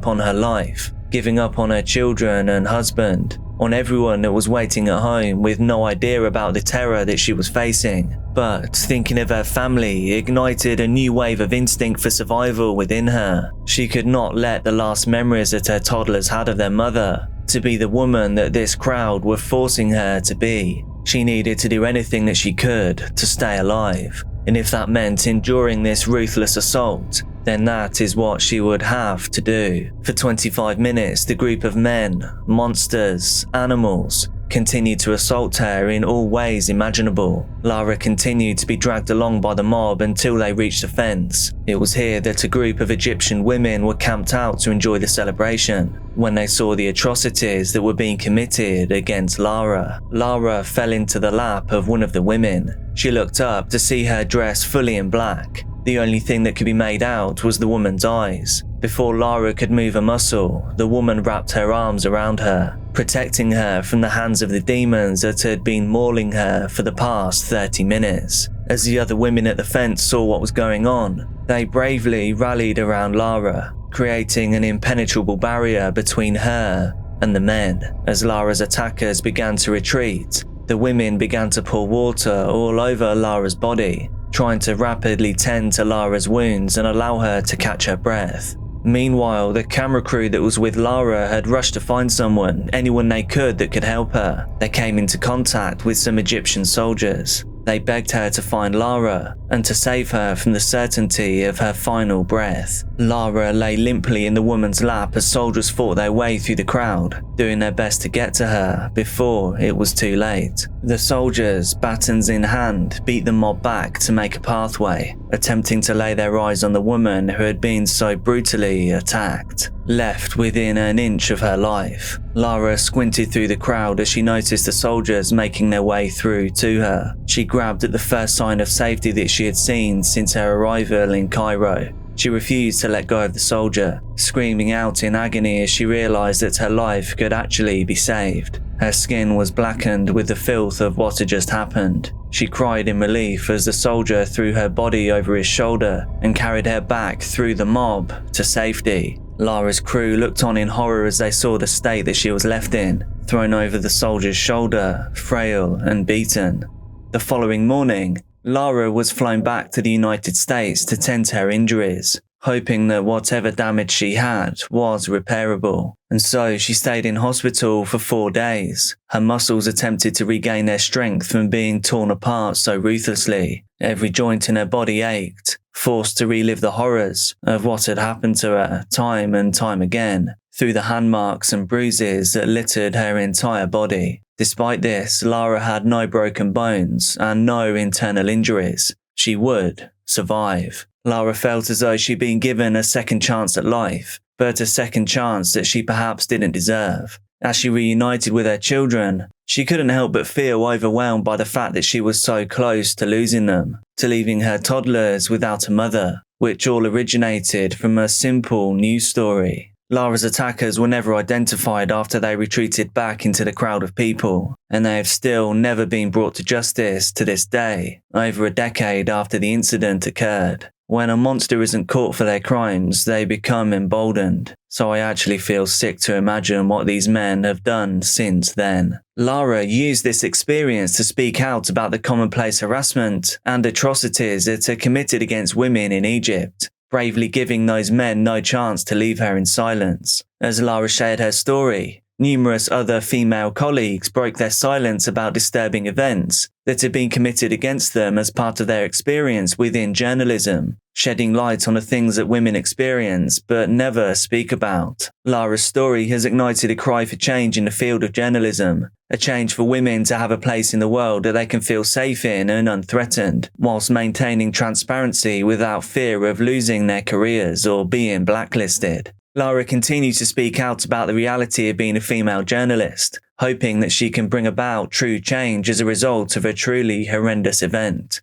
on her life, giving up on her children and husband, on everyone that was waiting at home with no idea about the terror that she was facing. But thinking of her family ignited a new wave of instinct for survival within her. She could not let the last memories that her toddlers had of their mother to be the woman that this crowd were forcing her to be. She needed to do anything that she could to stay alive, and if that meant enduring this ruthless assault, then that is what she would have to do. For 25 minutes, the group of men, monsters, animals, continued to assault her in all ways imaginable. Lara continued to be dragged along by the mob until they reached a fence. It was here that a group of Egyptian women were camped out to enjoy the celebration. When they saw the atrocities that were being committed against Lara, Lara fell into the lap of one of the women. She looked up to see her dressed fully in black. The only thing that could be made out was the woman's eyes. Before Lara could move a muscle, the woman wrapped her arms around her, protecting her from the hands of the demons that had been mauling her for the past 30 minutes. As the other women at the fence saw what was going on, they bravely rallied around Lara, creating an impenetrable barrier between her and the men. As Lara's attackers began to retreat, the women began to pour water all over Lara's body, trying to rapidly tend to Lara's wounds and allow her to catch her breath. Meanwhile, the camera crew that was with Lara had rushed to find anyone they could that could help her. They came into contact with some Egyptian soldiers. They begged her to find Lara and to save her from the certainty of her final breath. Lara lay limply in the woman's lap as soldiers fought their way through the crowd, doing their best to get to her before it was too late. The soldiers, batons in hand, beat the mob back to make a pathway, attempting to lay their eyes on the woman who had been so brutally attacked. Left within an inch of her life, Lara squinted through the crowd as she noticed the soldiers making their way through to her. She grabbed at the first sign of safety that she had seen since her arrival in Cairo. She refused to let go of the soldier, screaming out in agony as she realized that her life could actually be saved. Her skin was blackened with the filth of what had just happened. She cried in relief as the soldier threw her body over his shoulder and carried her back through the mob to safety. Lara's crew looked on in horror as they saw the state that she was left in, thrown over the soldier's shoulder, frail and beaten. The following morning, Lara was flown back to the United States to tend to her injuries, hoping that whatever damage she had was repairable. And so she stayed in hospital for 4 days. Her muscles attempted to regain their strength from being torn apart so ruthlessly. Every joint in her body ached, forced to relive the horrors of what had happened to her time and time again, through the hand marks and bruises that littered her entire body. Despite this, Lara had no broken bones and no internal injuries. She would survive. Lara felt as though she'd been given a second chance at life, but a second chance that she perhaps didn't deserve. As she reunited with her children, she couldn't help but feel overwhelmed by the fact that she was so close to losing them, to leaving her toddlers without a mother, which all originated from a simple news story. Lara's attackers were never identified after they retreated back into the crowd of people, and they have still never been brought to justice to this day, over a decade after the incident occurred. When a monster isn't caught for their crimes, they become emboldened, so I actually feel sick to imagine what these men have done since then. Lara used this experience to speak out about the commonplace harassment and atrocities that are committed against women in Egypt, bravely giving those men no chance to leave her in silence. As Lara shared her story, numerous other female colleagues broke their silence about disturbing events that had been committed against them as part of their experience within journalism, shedding light on the things that women experience but never speak about. Lara's story has ignited a cry for change in the field of journalism, a change for women to have a place in the world that they can feel safe in and unthreatened, whilst maintaining transparency without fear of losing their careers or being blacklisted. Lara continues to speak out about the reality of being a female journalist, hoping that she can bring about true change as a result of a truly horrendous event.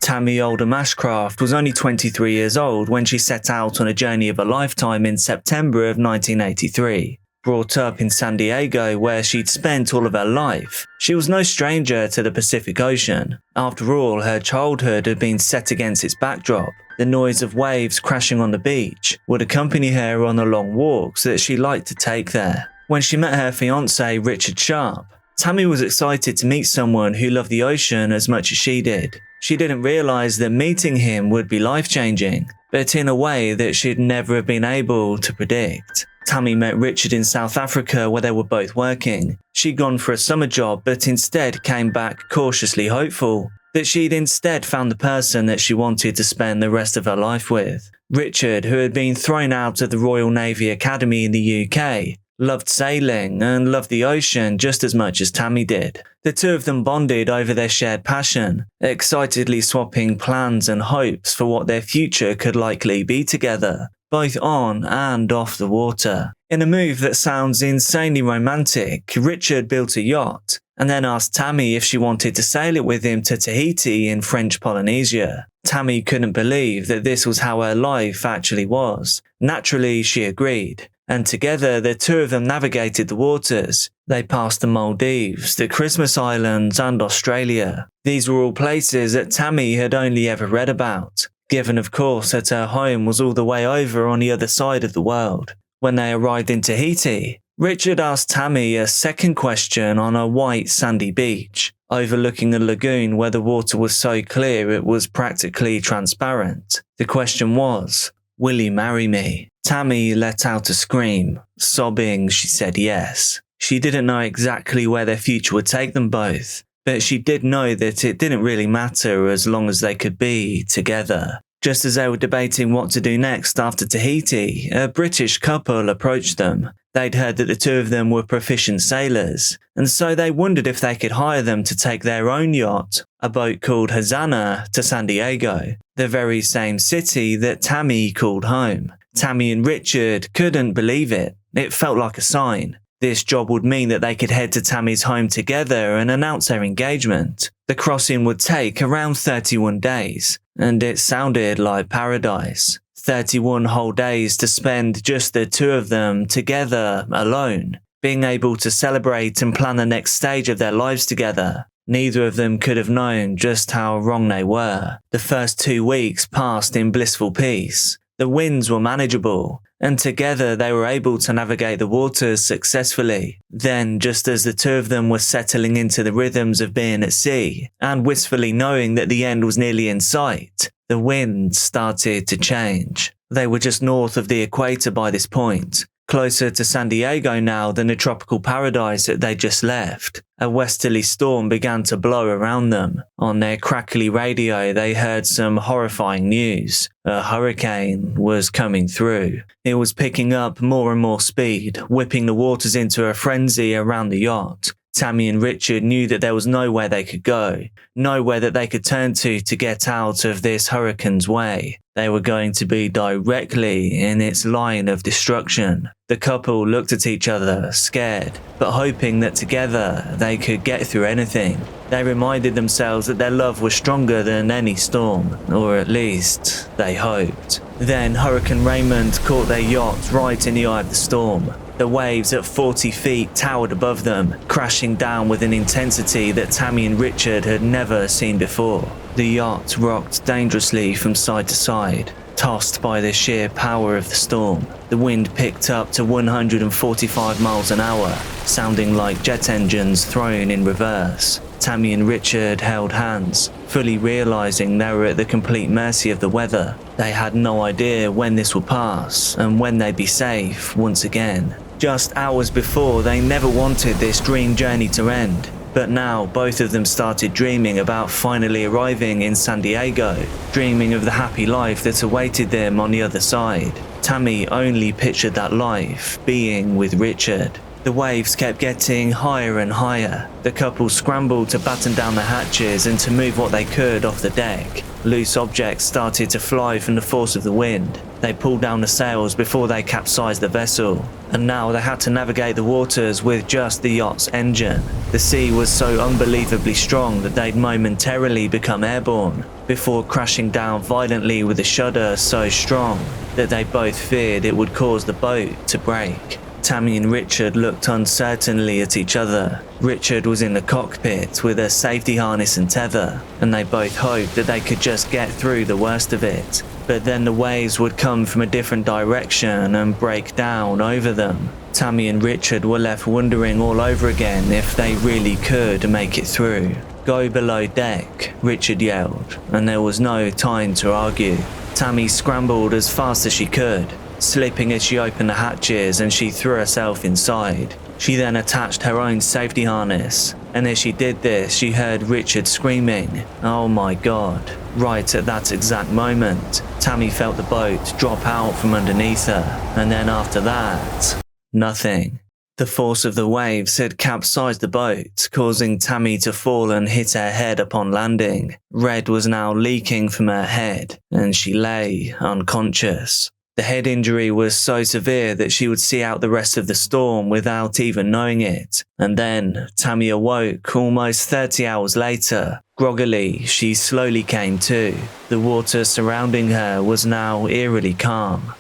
Tammy Oldham Ashcraft was only 23 years old when she set out on a journey of a lifetime in September of 1983. Brought up in San Diego, where she'd spent all of her life, she was no stranger to the Pacific Ocean. After all, her childhood had been set against its backdrop. The noise of waves crashing on the beach would accompany her on the long walks that she liked to take there. When she met her fiancé, Richard Sharp, Tammy was excited to meet someone who loved the ocean as much as she did. She didn't realise that meeting him would be life-changing, but in a way that she'd never have been able to predict. Tammy met Richard in South Africa, where they were both working. She'd gone for a summer job, but instead came back cautiously hopeful that she'd instead found the person that she wanted to spend the rest of her life with. Richard, who had been thrown out of the Royal Navy Academy in the UK, loved sailing and loved the ocean just as much as Tammy did. The two of them bonded over their shared passion, excitedly swapping plans and hopes for what their future could likely be together, both on and off the water. In a move that sounds insanely romantic, Richard built a yacht and then asked Tammy if she wanted to sail it with him to Tahiti in French Polynesia. Tammy couldn't believe that this was how her life actually was. Naturally, she agreed, and together the two of them navigated the waters. They passed the Maldives, the Christmas Islands, and Australia. These were all places that Tammy had only ever read about, given of course that her home was all the way over on the other side of the world. When they arrived in Tahiti, Richard asked Tammy a second question on a white sandy beach, overlooking a lagoon where the water was so clear it was practically transparent. The question was, "Will you marry me?" Tammy let out a scream. Sobbing, she said yes. She didn't know exactly where their future would take them both, but she did know that it didn't really matter as long as they could be together. Just as they were debating what to do next after Tahiti, a British couple approached them. They'd heard that the two of them were proficient sailors, and so they wondered if they could hire them to take their own yacht, a boat called Hazana, to San Diego, the very same city that Tammy called home. Tammy and Richard couldn't believe it. It felt like a sign. This job would mean that they could head to Tammy's home together and announce their engagement. The crossing would take around 31 days, and it sounded like paradise. 31 whole days to spend just the two of them together alone, being able to celebrate and plan the next stage of their lives together. Neither of them could have known just how wrong they were. The first 2 weeks passed in blissful peace. The winds were manageable, and together they were able to navigate the waters successfully. Then, just as the two of them were settling into the rhythms of being at sea, and wistfully knowing that the end was nearly in sight, the wind started to change. They were just north of the equator by this point, closer to San Diego now than the tropical paradise that they just left. A westerly storm began to blow around them. On their crackly radio, they heard some horrifying news. A hurricane was coming through. It was picking up more and more speed, whipping the waters into a frenzy around the yacht. Tammy and Richard knew that there was nowhere they could go, nowhere that they could turn to get out of this hurricane's way. They were going to be directly in its line of destruction. The couple looked at each other, scared, but hoping that together they could get through anything. They reminded themselves that their love was stronger than any storm, or at least they hoped. Then Hurricane Raymond caught their yacht right in the eye of the storm. The waves at 40 feet towered above them, crashing down with an intensity that Tammy and Richard had never seen before. The yacht rocked dangerously from side to side, tossed by the sheer power of the storm. The wind picked up to 145 miles an hour, sounding like jet engines thrown in reverse. Tammy and Richard held hands, fully realizing they were at the complete mercy of the weather. They had no idea when this would pass and when they'd be safe once again. Just hours before, they never wanted this dream journey to end. But now, both of them started dreaming about finally arriving in San Diego, dreaming of the happy life that awaited them on the other side. Tammy only pictured that life being with Richard. The waves kept getting higher and higher. The couple scrambled to batten down the hatches and to move what they could off the deck. Loose objects started to fly from the force of the wind. They pulled down the sails before they capsized the vessel, and now they had to navigate the waters with just the yacht's engine. The sea was so unbelievably strong that they'd momentarily become airborne, before crashing down violently with a shudder so strong that they both feared it would cause the boat to break. Tammy and Richard looked uncertainly at each other. Richard was in the cockpit with a safety harness and tether, and they both hoped that they could just get through the worst of it. But then the waves would come from a different direction and break down over them. Tammy and Richard were left wondering all over again if they really could make it through. "Go below deck," Richard yelled, and there was no time to argue. Tammy scrambled as fast as she could, slipping as she opened the hatches, and she threw herself inside. She then attached her own safety harness, and as she did this, she heard Richard screaming, "Oh my God." Right at that exact moment, Tammy felt the boat drop out from underneath her, and then after that, nothing. The force of the waves had capsized the boat, causing Tammy to fall and hit her head upon landing. Red was now leaking from her head, and she lay unconscious. The head injury was so severe that she would see out the rest of the storm without even knowing it. And then Tammy awoke almost 30 hours later. Groggily, she slowly came to. The water surrounding her was now eerily calm.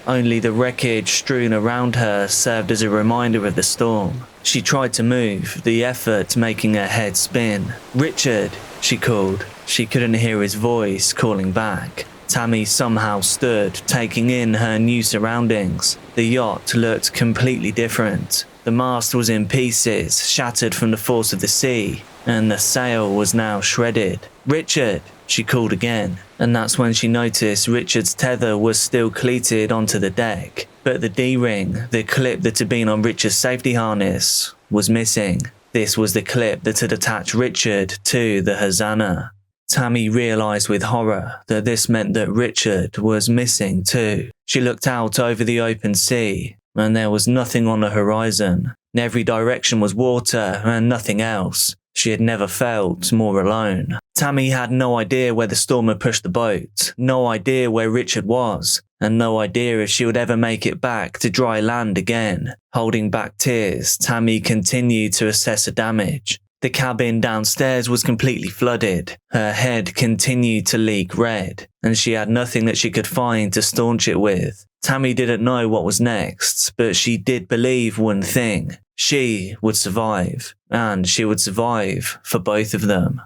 Only the wreckage strewn around her served as a reminder of the storm. She tried to move, the effort making her head spin. "Richard," she called. She couldn't hear his voice calling back. Tammy somehow stood, taking in her new surroundings. The yacht looked completely different. The mast was in pieces, shattered from the force of the sea, and the sail was now shredded. "Richard," she called again, and that's when she noticed Richard's tether was still cleated onto the deck, but the D-ring, the clip that had been on Richard's safety harness, was missing. This was the clip that had attached Richard to the Hosanna. Tammy realized with horror that this meant that Richard was missing too. She looked out over the open sea, and there was nothing on the horizon. In every direction was water and nothing else. She had never felt more alone. Tammy had no idea where the storm had pushed the boat, no idea where Richard was, and no idea if she would ever make it back to dry land again. Holding back tears, Tammy continued to assess the damage. The cabin downstairs was completely flooded. Her head continued to leak red, and she had nothing that she could find to staunch it with. Tammy didn't know what was next, but she did believe one thing. She would survive, and she would survive for both of them.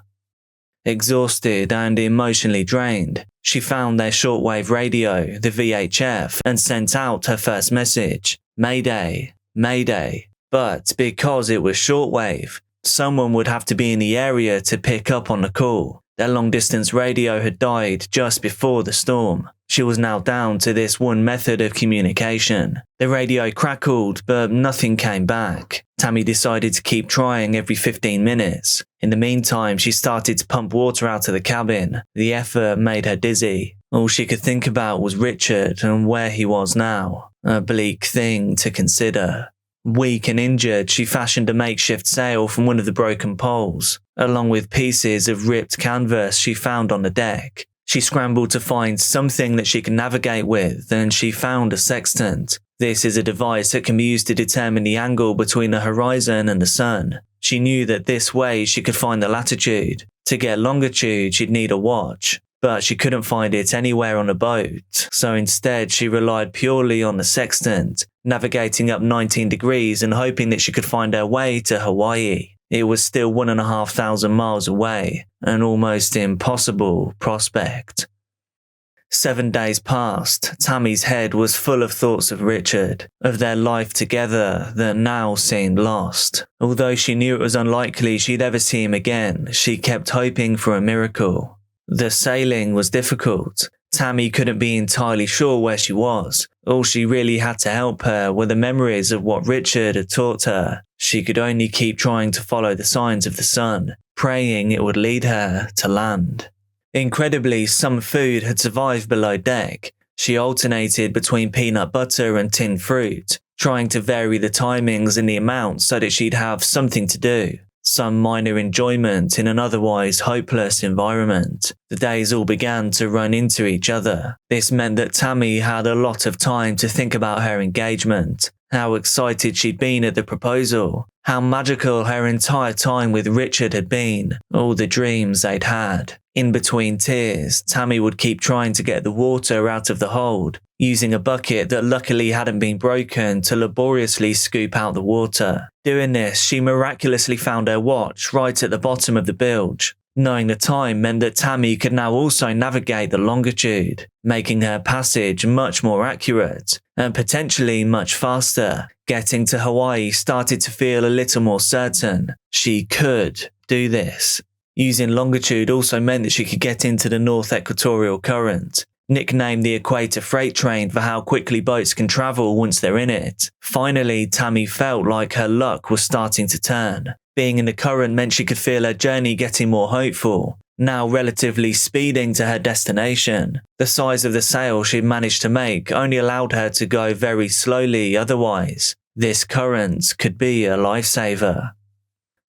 Exhausted and emotionally drained, she found their shortwave radio, the VHF, and sent out her first message. "Mayday, Mayday." But because it was shortwave, someone would have to be in the area to pick up on the call. Their long-distance radio had died just before the storm. She was now down to this one method of communication. The radio crackled, but nothing came back. Tammy decided to keep trying every 15 minutes. In the meantime, she started to pump water out of the cabin. The effort made her dizzy. All she could think about was Richard and where he was now. A bleak thing to consider. Weak and injured, she fashioned a makeshift sail from one of the broken poles, along with pieces of ripped canvas she found on the deck. She scrambled to find something that she could navigate with, and she found a sextant. This is a device that can be used to determine the angle between the horizon and the sun. She knew that this way she could find the latitude. To get longitude, she'd need a watch, but she couldn't find it anywhere on a boat, so instead she relied purely on the sextant, navigating up 19 degrees and hoping that she could find her way to Hawaii. It was still 1,500 miles away, an almost impossible prospect. 7 days passed. Tammy's head was full of thoughts of Richard, of their life together that now seemed lost. Although she knew it was unlikely she'd ever see him again, she kept hoping for a miracle. The sailing was difficult. Tammy couldn't be entirely sure where she was. All she really had to help her were the memories of what Richard had taught her. She could only keep trying to follow the signs of the sun, praying it would lead her to land. Incredibly, some food had survived below deck. She alternated between peanut butter and tinned fruit, trying to vary the timings and the amount so that she'd have something to do. Some minor enjoyment in an otherwise hopeless environment. The days all began to run into each other. This meant that Tammy had a lot of time to think about her engagement, how excited she'd been at the proposal, how magical her entire time with Richard had been, all the dreams they'd had. In between tears, Tammy would keep trying to get the water out of the hold, using a bucket that luckily hadn't been broken to laboriously scoop out the water. Doing this, she miraculously found her watch right at the bottom of the bilge. Knowing the time meant that Tammy could now also navigate the longitude, making her passage much more accurate and potentially much faster. Getting to Hawaii started to feel a little more certain. She could do this. Using longitude also meant that she could get into the North Equatorial Current, nicknamed the Equator Freight Train for how quickly boats can travel once they're in it. Finally, Tammy felt like her luck was starting to turn. Being in the current meant she could feel her journey getting more hopeful, now relatively speeding to her destination. The size of the sail she'd managed to make only allowed her to go very slowly otherwise. This current could be a lifesaver.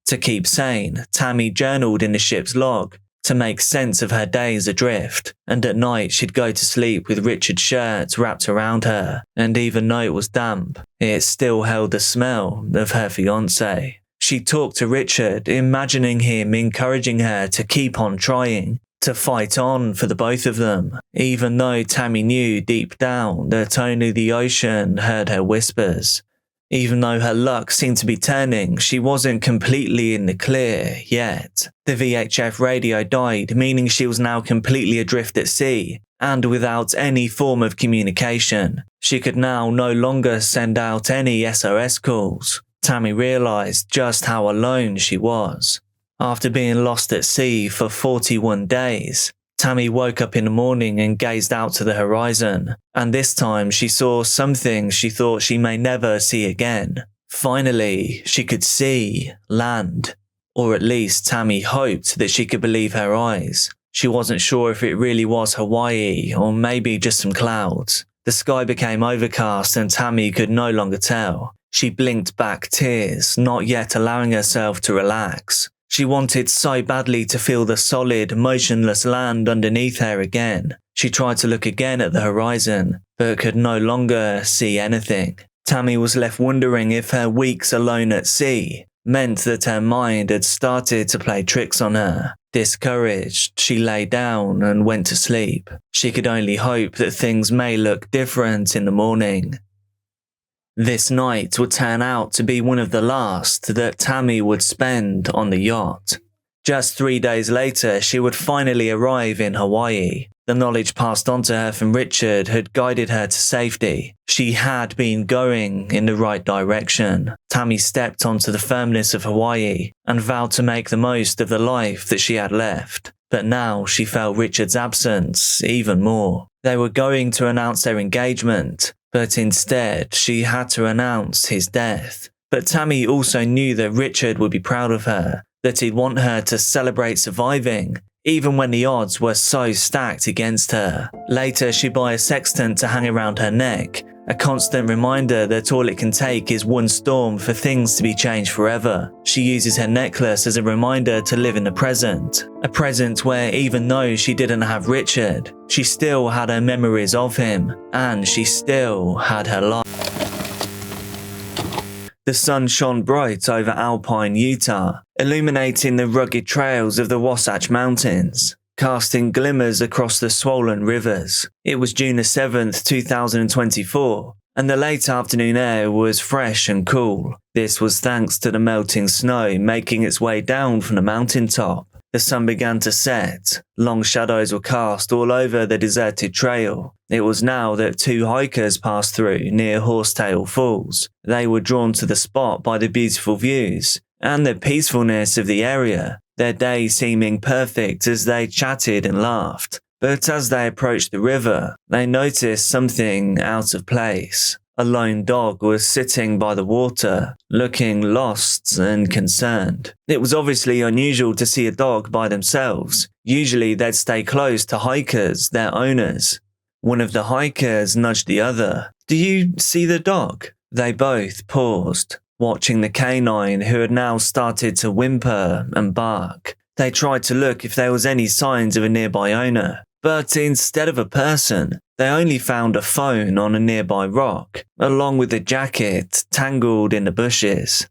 To keep sane, Tammy journaled in the ship's log to make sense of her days adrift, and at night she'd go to sleep with Richard's shirt wrapped around her, and even though it was damp, it still held the smell of her fiancé. She talked to Richard, imagining him encouraging her to keep on trying, to fight on for the both of them, even though Tammy knew deep down that only the ocean heard her whispers. Even though her luck seemed to be turning, she wasn't completely in the clear yet. The VHF radio died, meaning she was now completely adrift at sea, and without any form of communication. She could now no longer send out any SOS calls. Tammy realized just how alone she was. After being lost at sea for 41 days, Tammy woke up in the morning and gazed out to the horizon, and this time she saw something she thought she may never see again. Finally, she could see land. Or at least Tammy hoped that she could believe her eyes. She wasn't sure if it really was Hawaii or maybe just some clouds. The sky became overcast and Tammy could no longer tell. She blinked back tears, not yet allowing herself to relax. She wanted so badly to feel the solid, motionless land underneath her again. She tried to look again at the horizon, but could no longer see anything. Tammy was left wondering if her weeks alone at sea meant that her mind had started to play tricks on her. Discouraged, she lay down and went to sleep. She could only hope that things may look different in the morning. This night would turn out to be one of the last that Tammy would spend on the yacht. Just 3 days later, she would finally arrive in Hawaii. The knowledge passed on to her from Richard had guided her to safety. She had been going in the right direction. Tammy stepped onto the firmness of Hawaii and vowed to make the most of the life that she had left. But now she felt Richard's absence even more. They were going to announce their engagement, but instead she had to announce his death. But Tammy also knew that Richard would be proud of her, that he'd want her to celebrate surviving, even when the odds were so stacked against her. Later she'd buy a sextant to hang around her neck, a constant reminder that all it can take is one storm for things to be changed forever. She uses her necklace as a reminder to live in the present, a present where even though she didn't have Richard, she still had her memories of him, and she still had her life. The sun shone bright over Alpine, Utah, illuminating the rugged trails of the Wasatch Mountains, casting glimmers across the swollen rivers. It was June 7th, 2024, and the late afternoon air was fresh and cool. This was thanks to the melting snow making its way down from the mountaintop. The sun began to set. Long shadows were cast all over the deserted trail. It was now that two hikers passed through near Horsetail Falls. They were drawn to the spot by the beautiful views and the peacefulness of the area, their day seeming perfect as they chatted and laughed. But as they approached the river, they noticed something out of place. A lone dog was sitting by the water, looking lost and concerned. It was obviously unusual to see a dog by themselves. Usually they'd stay close to hikers, their owners. One of the hikers nudged the other. "Do you see the dog?" They both paused, watching the canine who had now started to whimper and bark. They tried to look if there was any signs of a nearby owner, but instead of a person, they only found a phone on a nearby rock, along with a jacket tangled in the bushes.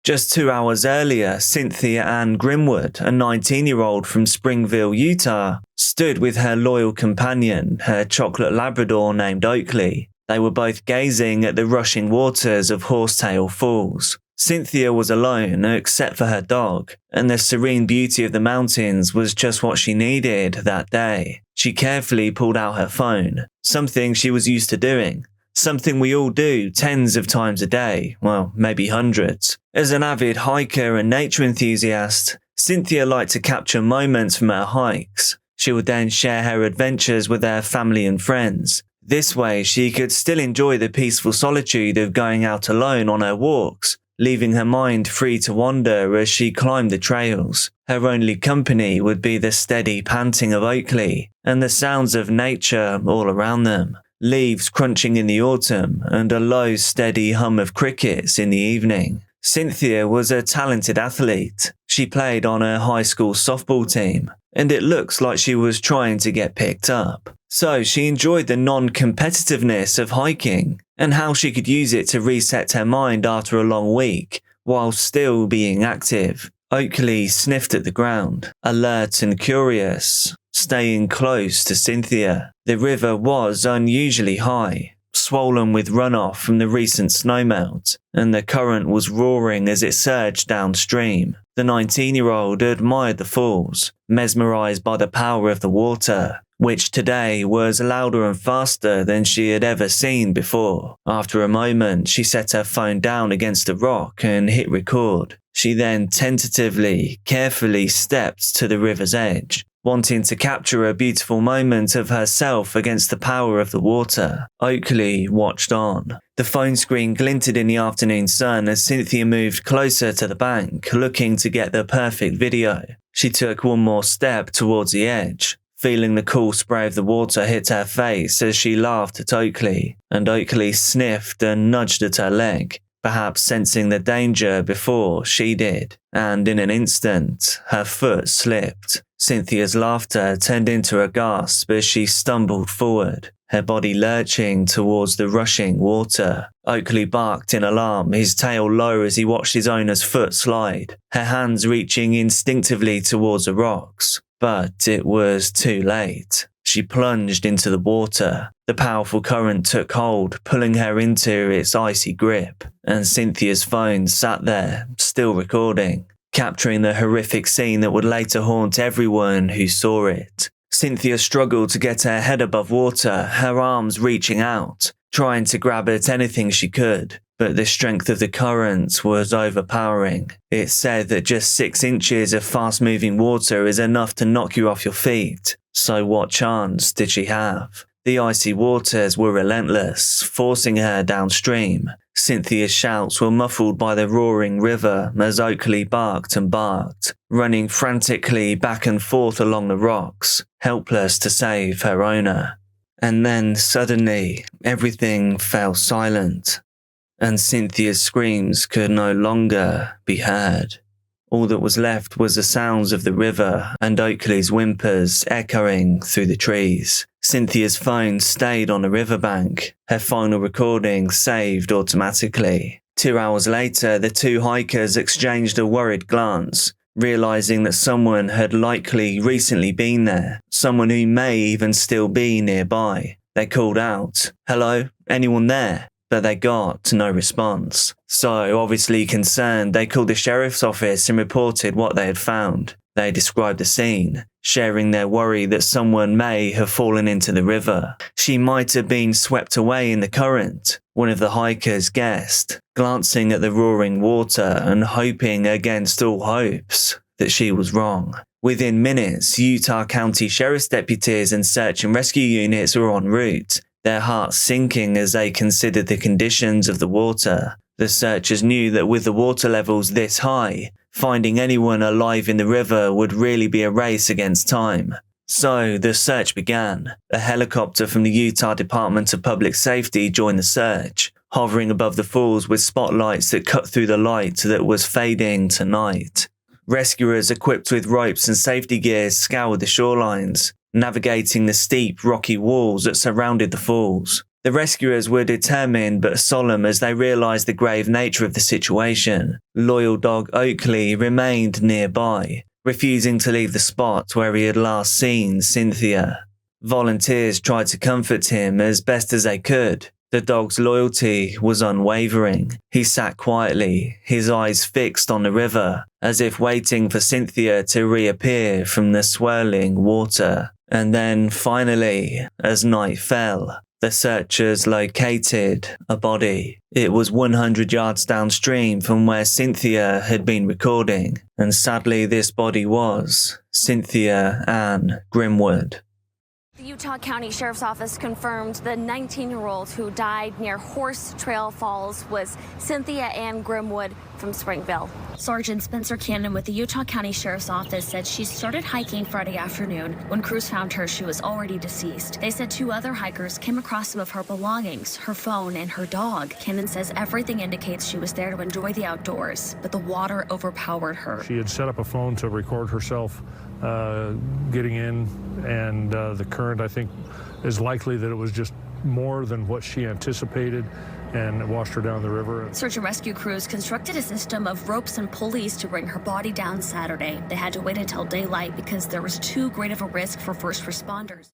Just 2 hours earlier, Cynthia Ann Grimwood, a 19-year-old from Springville, Utah, stood with her loyal companion, her chocolate Labrador named Oakley. They were both gazing at the rushing waters of Horsetail Falls. Cynthia was alone except for her dog, and the serene beauty of the mountains was just what she needed that day. She carefully pulled out her phone, something she was used to doing. Something we all do tens of times a day, well, maybe hundreds. As an avid hiker and nature enthusiast, Cynthia liked to capture moments from her hikes. She would then share her adventures with her family and friends. This way, she could still enjoy the peaceful solitude of going out alone on her walks, leaving her mind free to wander as she climbed the trails. Her only company would be the steady panting of Oakley and the sounds of nature all around them. Leaves crunching in the autumn, and a low, steady hum of crickets in the evening. Cynthia was a talented athlete. She played on her high school softball team, and it looks like she was trying to get picked up. So she enjoyed the non-competitiveness of hiking, and how she could use it to reset her mind after a long week, while still being active. Oakley sniffed at the ground, alert and curious, staying close to Cynthia. The river was unusually high, swollen with runoff from the recent snowmelt, and the current was roaring as it surged downstream. The 19-year-old admired the falls, mesmerized by the power of the water, which today was louder and faster than she had ever seen before. After a moment, she set her phone down against a rock and hit record. She then tentatively, carefully stepped to the river's edge, wanting to capture a beautiful moment of herself against the power of the water. Oakley watched on. The phone screen glinted in the afternoon sun as Cynthia moved closer to the bank, looking to get the perfect video. She took one more step towards the edge, feeling the cool spray of the water hit her face as she laughed at Oakley, and Oakley sniffed and nudged at her leg, perhaps sensing the danger before she did, and in an instant, her foot slipped. Cynthia's laughter turned into a gasp as she stumbled forward, her body lurching towards the rushing water. Oakley barked in alarm, his tail low as he watched his owner's foot slide, her hands reaching instinctively towards the rocks. But it was too late. She plunged into the water. The powerful current took hold, pulling her into its icy grip, and Cynthia's phone sat there, still recording, capturing the horrific scene that would later haunt everyone who saw it. Cynthia struggled to get her head above water, her arms reaching out, trying to grab at anything she could, but the strength of the current was overpowering. It said that just 6 inches of fast-moving water is enough to knock you off your feet. So what chance did she have? The icy waters were relentless, forcing her downstream. Cynthia's shouts were muffled by the roaring river as Oakley barked and barked, running frantically back and forth along the rocks, helpless to save her owner. And then suddenly, everything fell silent, and Cynthia's screams could no longer be heard. All that was left was the sounds of the river and Oakley's whimpers echoing through the trees. Cynthia's phone stayed on the riverbank, her final recording saved automatically. 2 hours later, the two hikers exchanged a worried glance, realizing that someone had likely recently been there, someone who may even still be nearby. They called out, "Hello, anyone there?" But they got no response. So, obviously concerned, they called the sheriff's office and reported what they had found. They described the scene, sharing their worry that someone may have fallen into the river. She might have been swept away in the current, one of the hikers guessed, glancing at the roaring water and hoping against all hopes that she was wrong. Within minutes, Utah County Sheriff's deputies and search and rescue units were en route, their hearts sinking as they considered the conditions of the water. The searchers knew that with the water levels this high, finding anyone alive in the river would really be a race against time. So the search began. A helicopter from the Utah Department of Public Safety joined the search, hovering above the falls with spotlights that cut through the light that was fading to night. Rescuers equipped with ropes and safety gears scoured the shorelines, navigating the steep, rocky walls that surrounded the falls. The rescuers were determined but solemn as they realized the grave nature of the situation. Loyal dog Oakley remained nearby, refusing to leave the spot where he had last seen Cynthia. Volunteers tried to comfort him as best as they could. The dog's loyalty was unwavering. He sat quietly, his eyes fixed on the river, as if waiting for Cynthia to reappear from the swirling water. And then, finally, as night fell, the searchers located a body. It was 100 yards downstream from where Cynthia had been recording, and sadly this body was Cynthia Ann Grimwood. The Utah County Sheriff's Office confirmed the 19-year-old who died near Horse Trail Falls was Cynthia Ann Grimwood from Springville. Sergeant Spencer Cannon with the Utah County Sheriff's Office said she started hiking Friday afternoon. When crews found her, she was already deceased. They said 2 other hikers came across some of her belongings, her phone, and her dog. Cannon says everything indicates she was there to enjoy the outdoors, but the water overpowered her. She had set up a phone to record herself getting in, and the current, I think, is likely that it was just more than what she anticipated, and it washed her down the river. Search and rescue crews constructed a system of ropes and pulleys to bring her body down Saturday. They had to wait until daylight because there was too great of a risk for first responders.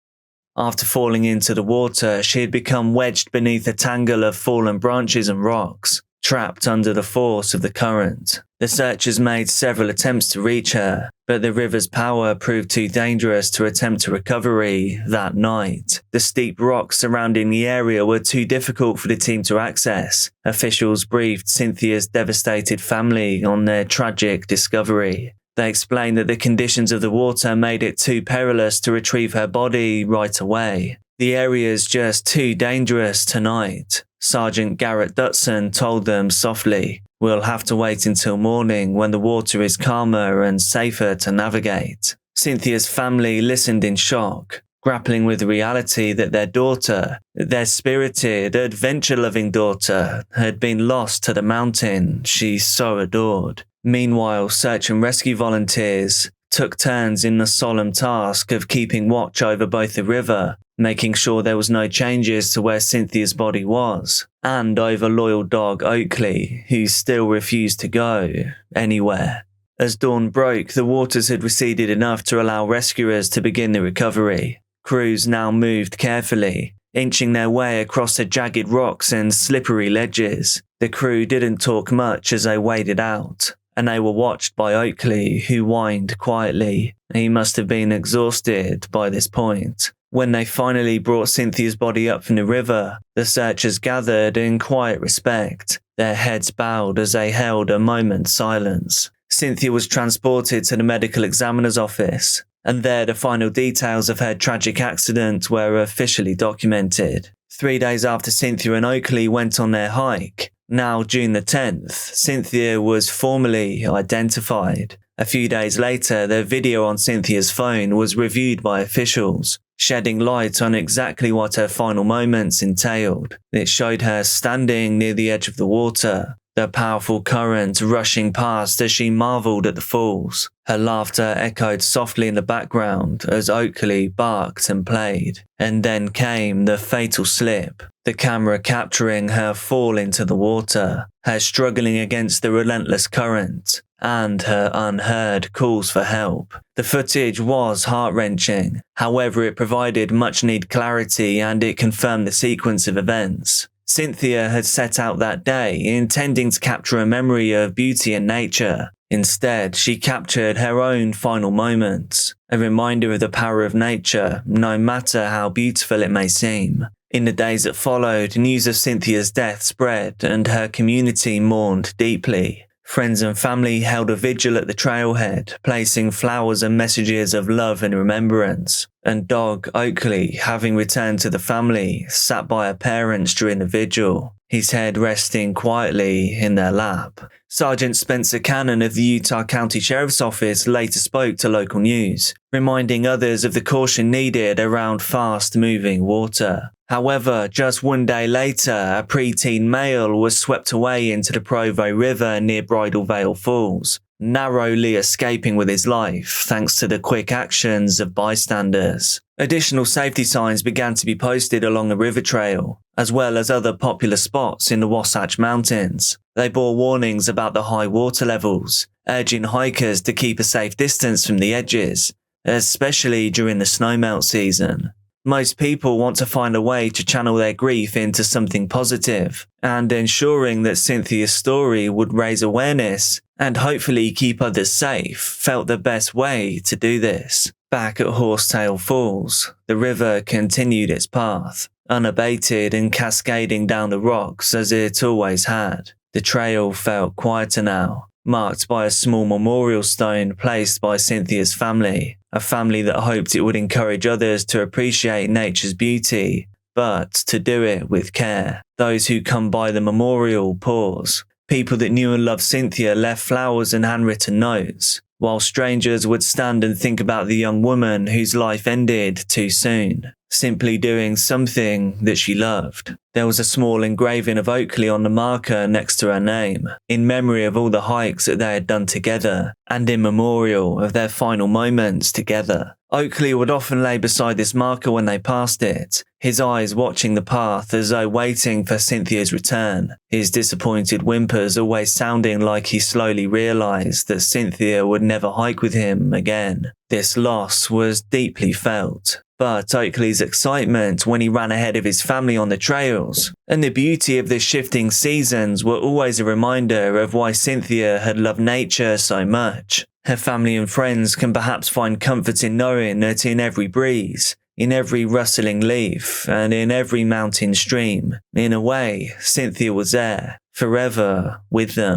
After falling into the water, she had become wedged beneath a tangle of fallen branches and rocks, trapped under the force of the current. The searchers made several attempts to reach her, but the river's power proved too dangerous to attempt a recovery that night. The steep rocks surrounding the area were too difficult for the team to access. Officials briefed Cynthia's devastated family on their tragic discovery. They explained that the conditions of the water made it too perilous to retrieve her body right away. "The area's just too dangerous tonight," Sergeant Garrett Dutson told them softly. "We'll have to wait until morning when the water is calmer and safer to navigate." Cynthia's family listened in shock, grappling with the reality that their daughter, their spirited, adventure-loving daughter, had been lost to the mountain she so adored. Meanwhile, search and rescue volunteers took turns in the solemn task of keeping watch over both the river, making sure there was no changes to where Cynthia's body was, and over loyal dog Oakley, who still refused to go anywhere. As dawn broke, the waters had receded enough to allow rescuers to begin the recovery. Crews now moved carefully, inching their way across the jagged rocks and slippery ledges. The crew didn't talk much as they waded out, and they were watched by Oakley, who whined quietly. He must have been exhausted by this point. When they finally brought Cynthia's body up from the river, the searchers gathered in quiet respect, their heads bowed as they held a moment's silence. Cynthia was transported to the medical examiner's office, and there the final details of her tragic accident were officially documented. 3 days after Cynthia and Oakley went on their hike, now June the 10th, Cynthia was formally identified. A few days later, the video on Cynthia's phone was reviewed by officials. shedding light on exactly what her final moments entailed. It showed her standing near the edge of the water, the powerful current rushing past as she marveled at the falls. Her laughter echoed softly in the background as Oakley barked and played. And then came the fatal slip, the camera capturing her fall into the water, her struggling against the relentless current, and her unheard calls for help. The footage was heart-wrenching. However, it provided much-needed clarity and it confirmed the sequence of events. Cynthia had set out that day intending to capture a memory of beauty and nature. Instead, she captured her own final moments, a reminder of the power of nature, no matter how beautiful it may seem. In the days that followed, news of Cynthia's death spread and her community mourned deeply. Friends and family held a vigil at the trailhead, placing flowers and messages of love and remembrance. And dog Oakley, having returned to the family, sat by her parents during the vigil, his head resting quietly in their lap. Sergeant Spencer Cannon of the Utah County Sheriff's Office later spoke to local news, reminding others of the caution needed around fast-moving water. However, just one day later, a preteen male was swept away into the Provo River near Bridal Veil Falls, narrowly escaping with his life thanks to the quick actions of bystanders. Additional safety signs began to be posted along the river trail, as well as other popular spots in the Wasatch Mountains. They bore warnings about the high water levels, urging hikers to keep a safe distance from the edges, especially during the snowmelt season. Most people want to find a way to channel their grief into something positive, and ensuring that Cynthia's story would raise awareness and hopefully keep others safe felt the best way to do this. Back at Horsetail Falls, the river continued its path, unabated and cascading down the rocks as it always had. The trail felt quieter now, marked by a small memorial stone placed by Cynthia's family, a family that hoped it would encourage others to appreciate nature's beauty, but to do it with care. Those who come by the memorial pause. People that knew and loved Cynthia left flowers and handwritten notes, while strangers would stand and think about the young woman whose life ended too soon, simply doing something that she loved. There was a small engraving of Oakley on the marker next to her name, in memory of all the hikes that they had done together, and in memorial of their final moments together. Oakley would often lay beside this marker when they passed it, his eyes watching the path as though waiting for Cynthia's return, his disappointed whimpers always sounding like he slowly realised that Cynthia would never hike with him again. This loss was deeply felt, but Oakley's excitement when he ran ahead of his family on the trails, and the beauty of the shifting seasons were always a reminder of why Cynthia had loved nature so much. Her family and friends can perhaps find comfort in knowing that in every breeze, in every rustling leaf, and in every mountain stream, in a way, Cynthia was there, forever with them.